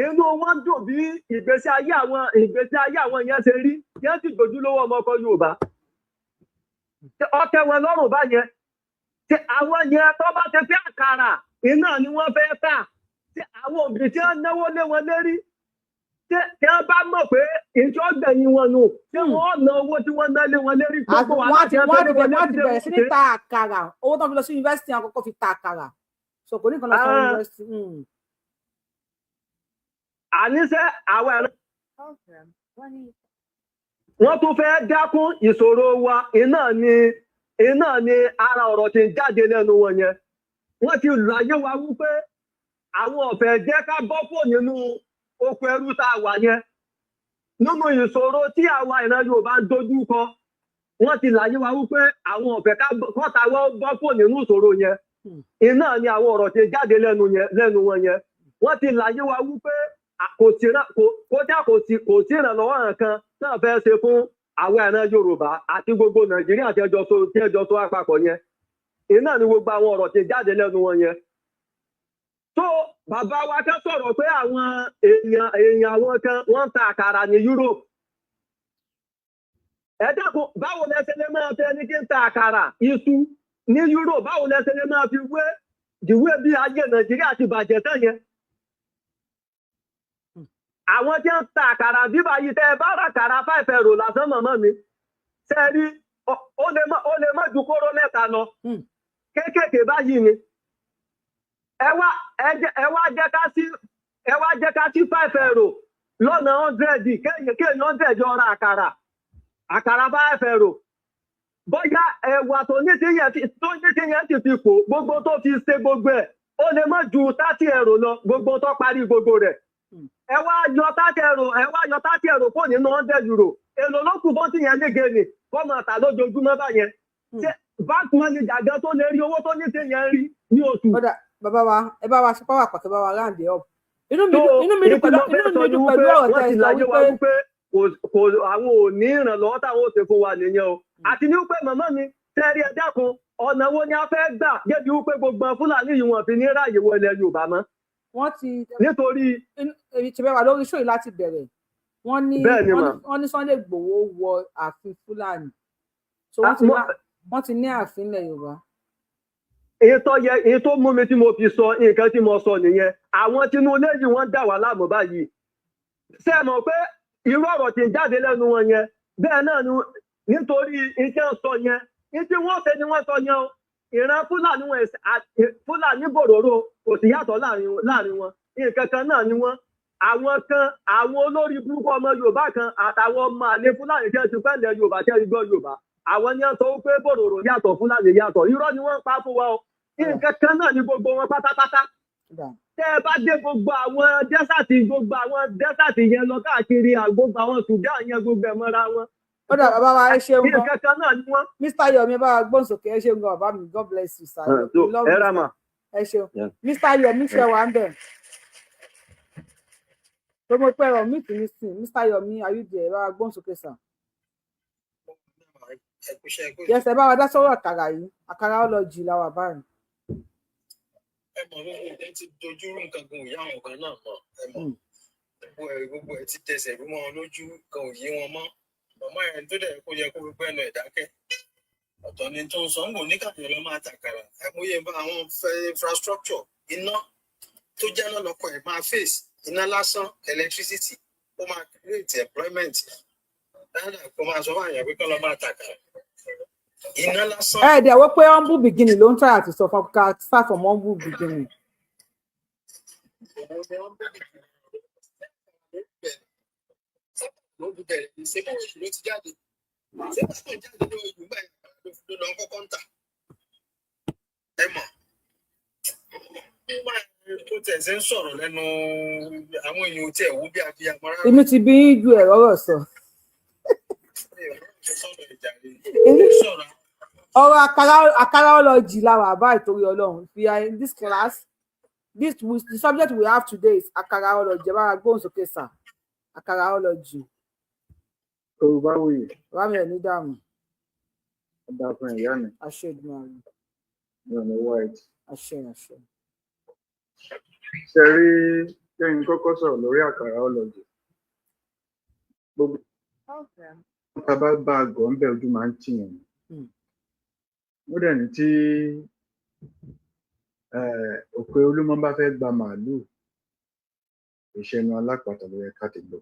Inú wọn dùn bí ìgbésí ayé àwọn yẹn ṣe rí yẹn sì gbójú lówó ọmọ ọkọ Yorùbá. Ọtẹ wọn lọ́rùn báyẹn tí àwọn yẹn tó bá ti fi àkàrà iná ni wọ́n fẹ́ tà tí àwọn òbí tí wọ́n náwó lé wọn lérí tí wọ́n bá mọ̀ pé ìjọ gbẹ̀yìn wọn nù tí wọ́n ná owó tí wọ́n ná lé wọn lérí gbogbo wa láti wọ́n ti bẹ̀rẹ̀ sí ní ta àkàrà owó tó ń fi lọ sí yunifásitì àwọn kọ́kọ́ fi ta àkàrà so kò ní kan lọ sí yunifásitì. Àníṣe àwọn ẹ̀rọ wọ́n tún fẹ́ dákún ìṣòro wa iná ni ara ọ̀rọ̀ tí ń jáde lẹ́nu wọn yẹn. Wọ́n ti láyé wa wípé àwọn ọ̀fẹ́ jẹ́ ká bọ́ kúrò nínú oko ẹrú tá a wà yẹn. Nínú ìṣòro tí àwa ìran Yorùbá ń dojú kọ, wọ́n ti láyé wa wípé àwọn ọ̀fẹ́ kọ́ta wọ́n bọ́ kúrò nínú ìṣòro yẹn. Iná ni àwọn ọ̀rọ̀ tí jáde lẹ́nu wọn yẹn. Wọ́n ti láyé wa wípé kò sí ìrànlọ́wọ́ kan náà fẹ́ ṣe fún àwọn ìran Yorùbá àti gbogbo Nàìjíríà tí ẹjọ́ tó àpapọ̀ yẹn. Iná ni gbogbo àwọn ọ̀rọ̀ tí jáde lẹ́nu wọn yẹn. Tó bàbá wa kan sọ̀rọ̀ pé àwọn èèyàn àwọn kan wọ́n ń ta àkàrà ní Europe. Ẹ dákun báwo lẹ ṣe lè máa fẹ́ ní kí n ta àkàrà iṣu ní Europe báwo lẹ ṣe lè máa fi ìwé bí ayé Nàìjíríà ti bàjẹ́ tán yẹn. Àwọn tí ń ta àkàrà bíbá yìí tẹ́ ẹ bá ra àkàrà 5 euro lásán mọ̀mọ́ mi. Ṣé ẹ rí ó lè má ju kóró mẹ́ta lọ. Kéékèèké báyìí ni. Ẹ wá jẹ́ ká sí 5 euro lọ́nà 100 kéèyàn 100 jọ ra àkàrà 5 euro. Bóyá ẹ̀wà tó ní tí yẹn ti fi pò gbogbo tó fi ṣe gbogbo ẹ̀ ó lè má ju 30 euro lọ gbogbo tó parí gbogbo rẹ̀. Ẹ wá yọ 30 euro kó nínú 100 euro. Èlò ló kù bọ́ tí yẹn lége nì kó máa tà lójoojúmọ́ báyẹn. Bank manager gan tó lè rí owó tó ní tí yẹn rí ní oṣù. Bàbá wa ẹ bá wa ṣe pàwọ́ àpàkẹ́ bá wa ráǹdì ọ̀. Inú mi dùn pẹ̀lú ọ̀rọ̀ tẹ̀ sọ wípé àwọn ò ní ìrànlọ́wọ́ táwọn ò ṣe fún wa nìyẹn o. Àti ní wípé màmá mi tẹ́rí ẹ dákun ọ̀nà wo ni a fẹ́ gbà débi wípé gbogbo Fúlàní yìí wọ́n fi ní ráàyè wọ ilẹ̀ Yorùbá mọ́. Wọ́n ti nítorí èyí ti bẹ́ẹ̀ wà lórí ṣóyí láti bẹ̀rẹ̀ wọ́n ní Sunday Igboho wọ ààfin Fúlàní so wọ́n ti ní ààfin ilẹ̀ Yorùbá. èyí tó mú mi tí mo fi sọ nǹkan tí mo sọ nìyẹn àwọn Tinubu yìí wọ́n dà wá láàmú báyìí ṣé mọ̀ pé irú ọ̀rọ̀ tí ń jáde lẹ́nu wọn yẹn bẹ́ẹ̀ náà ni nítorí iṣẹ́ sọ yẹn ìtí wọ́n ṣe ni wọ́n sọ yẹn o ìran Fúlàní bòròrò kò sí yàtọ̀ láàrin wọn nǹkan kan náà ni wọ́n àwọn olórí burúkú ọmọ Yorùbá kan àtàwọn ọmọ àlè Fúlàní tí wọ́n ti fẹ́ lẹ̀ Yorùbá tí wọ́n ti gbọ́ Yorùbá àwọn ni wọ́n sọ pé bòròrò yàtọ̀ Fúlàní yàtọ̀ irọ́ ni wọ́n ń pa fún wa o nǹkan kan náà ni gbogbo wọn pátápátá tẹ́ ẹ bá dé gbogbo àwọn dẹ́sàtì yẹn lọ káàkiri gbogbo àwọn Sudan yẹn gbogbo ẹ̀ mọ́ra wọn. Ó dà bàbá wa ẹ ṣeun gan. nǹkan kan náà ni wọ́n. Mr. Yomi bá wa gbóhùn sókè ẹ ṣeun gan bàbá mi God bless you sir. ẹ rà mà. ẹ ṣeun Mr. Yomi ṣe wà ń bẹ̀. tó mo pẹ́ rọ̀ mí tì mí sí Mr. Yomi ayúdẹ bá wa gbóhùn sókè sir. Yes, ẹ bá wa dá sọ́rọ̀ àkàrà yìí àkàrà ọlọ́jì làwà báyìí. Ẹ mọ̀ lórí ẹ ti dojú rú nǹkan gan òyà àwọn kan náà mọ̀ ẹ mọ̀ gbogbo ẹ ti tẹsẹ̀ rú wọn lójú kan òye wọn mọ́ màmá ẹ̀ tó dẹ̀ kó yẹ kó gbogbo ẹnu ẹ̀ dákẹ́ ọ̀tọ̀ ni tó ń sọ ń wò ní kàdé lọ́ máa tàkàrà àìmọye bá àwọn infrastructure iná tó jáná lọ́kọ̀ ẹ̀ máa face iná lásán electricity ó máa create employment dáadáa kó máa sọ fún àyàn pé kọ́ lọ́ máa tàkàrà. Dẹ̀ wọ́n pé humble beginning ló ń try àti sọ fún ká start from humble beginning. Tó tẹ̀sẹ̀ ń sọ̀rọ̀ lẹ́nu àwọn èèyàn tí ẹ̀ wú bí abiyamọ rárá. Èmi ti bí ju ẹ̀rọ rọ̀ sọ. Ọ̀rọ̀ àkàrà ọlọ́jì làwà báyìí torí Ọlọ́run. We are in this class. The subject we have today is àkàrà ọlọ́jì. Ẹ bá wa gbóhùn sókè sà. Àkàrà ọlọ́jì. Yorùbá wòye. Rámi ẹ̀ ní dààmú. Ọba fún ìyá mi. Àṣẹ Èdùmàrè. Mi ò ní white. Àṣẹ. Ṣé rí kẹ́yìn kọ́kọ́ sọ̀rọ̀ lórí àkàrà ọlọ́jì? Gbogbo tá a bá bá a gọ̀ ń bẹ̀ ojú máa ń tì yẹn. Ó dẹ̀ ní tí òpè olúmọ bá fẹ́ gba màálùú ìṣẹ́nu alápàtà ló yẹ ká ti gbọ́.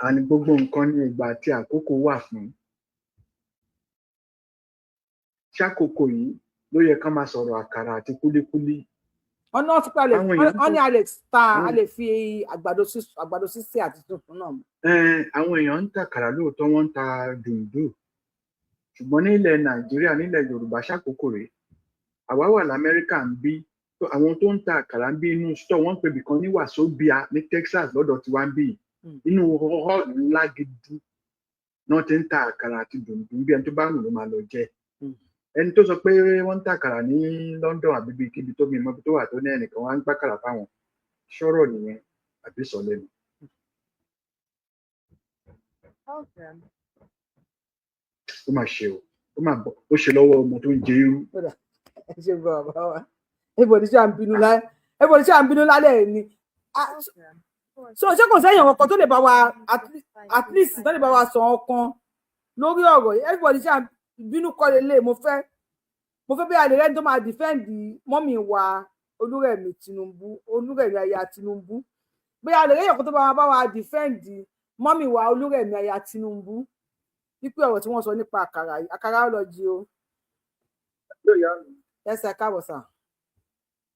Àní gbogbo nǹkan ní ìgbà tí àkókò wà fún. Ṣàkókò yìí ló yẹ ká máa sọ̀rọ̀ àkàrà àti kúlíkúlí. Ọ̀nà ti pàlẹ̀ wọ́n ní Alex ta a lè fi àgbàdo sísè àti tuntun náà. Àwọn èèyàn ń tàkàrà lóòótọ́ wọ́n ń ta dùndùn. Ṣùgbọ́n nílẹ̀ Nàìjíríà nílẹ̀ Yorùbá ṣàkókò rèé àwa wà l'Amẹ́ríkà ń bí àwọn tó ń ta àkàrà ń bí inú stọ̀ wọ́n ń pè bìkan ní Wàsóbíà ní Texas lọ́dọ̀ tiwa ń bí inú hall ńlá gidi náà ti ń ta àkàrà àti dùndùn bí ẹni tó bá wù ló máa lọ jẹ. Ẹni tó sọ pé wọ́n ń ta àkàrà ní London àbí bí kíbi tó mi mọ́ tó wà tó ní ẹnìkan wọ́n á ń gbàkàrà fáwọn ṣọ́rọ̀ nìyẹn àbí sọ lẹ́nu. Ó máa ṣe ó ṣe lọ́wọ́ ọmọ tó ń jẹ irú. Ẹ ṣe gbọ́ bàbá wa everybody ṣáà ń bínú lálẹ́ ni so ṣé kò sẹ́yìn ọ̀kan tó lè bá wa at least tó lè bá wa sọ ọ̀kan lórí ọ̀rọ̀ yìí everybody ṣáà ń bínú kọ́ lélẹ̀ mo fẹ́ bí alẹ́ rẹ́ni tó máa defend mọ́mì wa Olúrẹ̀mí aya Tinubu bí alẹ́ rẹ́yìn ọ̀kan tó bá wa defend mọ́mì wa Olúrẹ̀mí aya Tinubu wípé ọ̀rọ̀ tí wọ́n sọ nípa àkàrà ọlọ́jì o. Ẹsẹ̀ káàbọ̀ sà.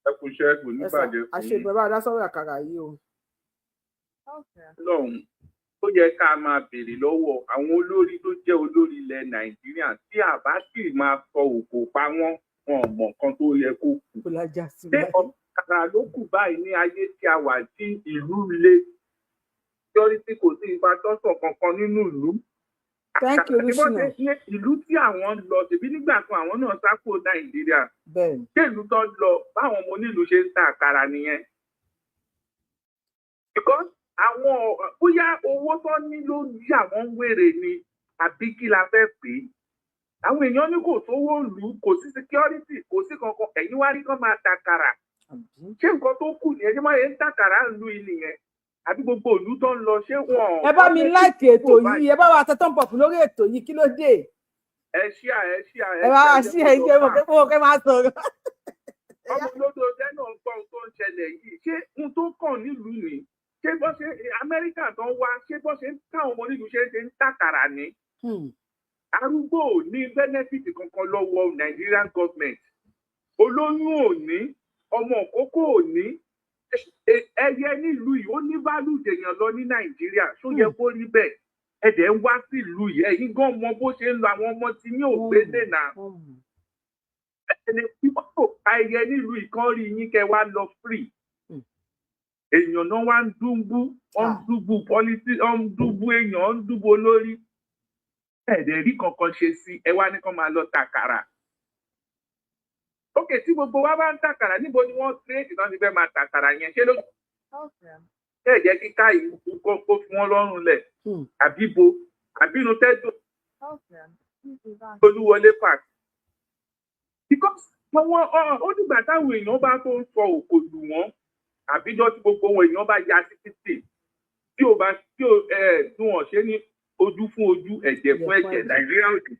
Ẹ kú iṣẹ́ kò ní bàjẹ́ fún mi. Àṣegbè bá dá sọ́rọ̀ àkàrà yìí o. Lọ́hùn ó yẹ ká máa béèrè lọ́wọ́ àwọn olórí tó jẹ́ olórí ilẹ̀ Nàìjíríà tí àbá sì máa sọ òkò pa wọ́n mọ̀ nǹkan tó yẹ kó kù. Ṣé ọ̀kadà ló kù báyìí ní ayé tí a wà tí ìlú le? Security kò sí ìfàtọ́sọ̀ kankan nínú ìlú. Thank you, Luciano. Ìlú tí àwọn lọ ṣèbí nígbà kan àwọn náà sá kúrò Nàìjíríà. Ṣé ìlú tó lọ báwọn ọmọ onílùú ṣe ń ta àkàrà nìyẹn? Because àwọn bóyá owó tó ní ló yí àwọn ń wèrè ni àbí kí la fẹ́ pè é. Àwọn èèyàn ní kò sówó ìlú, kò sí security, kò sí kankan, ẹ̀yin wá rí kán máa ta àkàrà. Ṣé nǹkan tó kù nìyẹn? Ṣé máa yẹ ń ta àkàrà ìlú yìí nìyẹn? àbí gbogbo ìlú tó ń lọ ṣé wọn. ẹ bá mi láìkì ètò yìí ẹ bá wa tẹ́tọ́ pọ̀ lórí ètò yìí kí ló dé. ẹ ṣíà ẹ bá wa ṣí ẹ ṣe mo kẹ́ máa sọ̀rọ̀. ọmọ olódò ọjọ́ náà ń gbọ́ ohun tó ń ṣẹlẹ̀ yìí ṣé ohun tó kàn nílùú ni ṣé bó ṣe Amẹ́ríkà tó ń wá ṣé bó ṣe ń táwọn ọmọ nílùú ṣe ń tàkàrà ni. Arúgbó ò ní bẹ́nẹ́fìtì kankan lọ́wọ́ Nigerian government olóyún ò ní ọmọ òkókó ò ní ẹyẹ nílùú yìí ó ní value dèèyàn lọ ní Nàìjíríà ṣó yẹ kó rí bẹ́ẹ̀ ẹ̀dẹ̀ ń wá sí ìlú yìí ẹ̀yin gan mọ bó ṣe ń lo àwọn ọmọ tí ní òpé dènà ẹni tí wọ́n kò pa ẹyẹ nílùú yìí kan rí yín kẹ́ wá lọ free èèyàn náà wá ń dúnbú wọ́n ń dúbú politics wọ́n ń dúbú èèyàn wọ́n ń dúbú olórí ẹ̀ẹ́dẹ̀ rí kankan ṣe sí ẹ wá ní kán máa lọ tàkàrà. Ókè tí gbogbo wa bá ń tàkàrà níbo ni wọ́n kírètì náà ti fẹ́ máa tàkàrà yẹn ṣé ló ṣe jẹ́ kíká ìlú kó fún wọn lọ́rùn lẹ̀ àbíbo àbínú tẹ́tò Olúwọlé park. Because ó dìgbà táwọn èèyàn bá tó ń sọ òkò lù wọ́n àbíjọ́ tí gbogbo wọn èèyàn bá ya sí títì tí wọ́n ṣe ní ojú fún ojú ẹ̀jẹ̀ fún ẹ̀jẹ̀ Nàìjíríà ò lè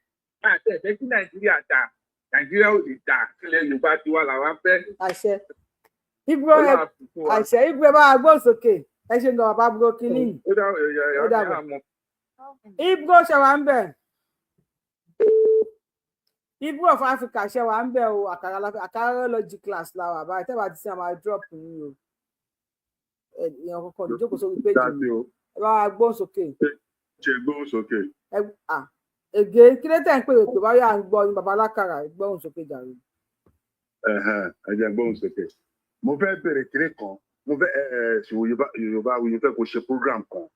àti ẹ̀fẹ́ kí Nàìjíríà dà Nàìjíríà ò lè dà sílẹ̀ Yorùbá tiwa làwọn fẹ́. àṣẹ Ibro bá a gbọ́ sókè ẹ ṣe ń gbọ́ bàbá bro kínní. Ibro ṣe wà ń bẹ̀ Ibro of Africa ṣe wà ń bẹ̀ o àkàràlọ́jì class la wà báyìí tẹ́wà ti sin àwọn drop yín o èèyàn kọ̀ọ̀kan ìjókòó sórí péjì mi ẹ bá a gbọ́ sókè. ṣe gbóhùn sókè. Ègé kí ló tẹ̀ ń pè é pé báyà ń gbọ́ ní baba alákàrà gbóhùn sókè jàre. ẹ jẹ́ gbóhùn sókè. Mo fẹ́ bèrè kiri kan mo fẹ́ Yorùbá wuyi fẹ́ kó ṣe program kan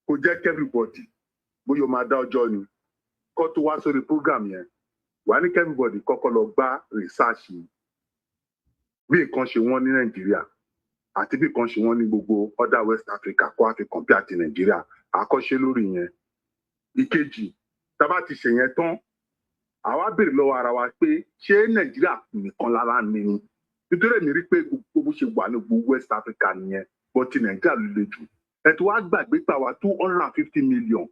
kó jẹ́ everybody bóyá o máa dá ọjọ́ ni kó tó wá sórí program yẹn wà ní everybody kọ́kọ́ lọ gbá research bí nǹkan ṣe wọ́n ní Nàìjíríà àti bí nǹkan ṣe wọ́n ní gbogbo other West Africa kó a fi compare àti Nàìjíríà àkọ́ṣe lórí yẹn. Ìkejì tá bá ti ṣe yẹn tán àwa béèrè lọ́wọ́ ara wa pé ṣé Nàìjíríà nìkan lára ni ni nítorí èmi rí pé gbogbo bó ṣe wà ní gbogbo West Africa nìyẹn bó ti Nàìjíríà ló le jù ẹ tó wá gbàgbé pa wa 250 million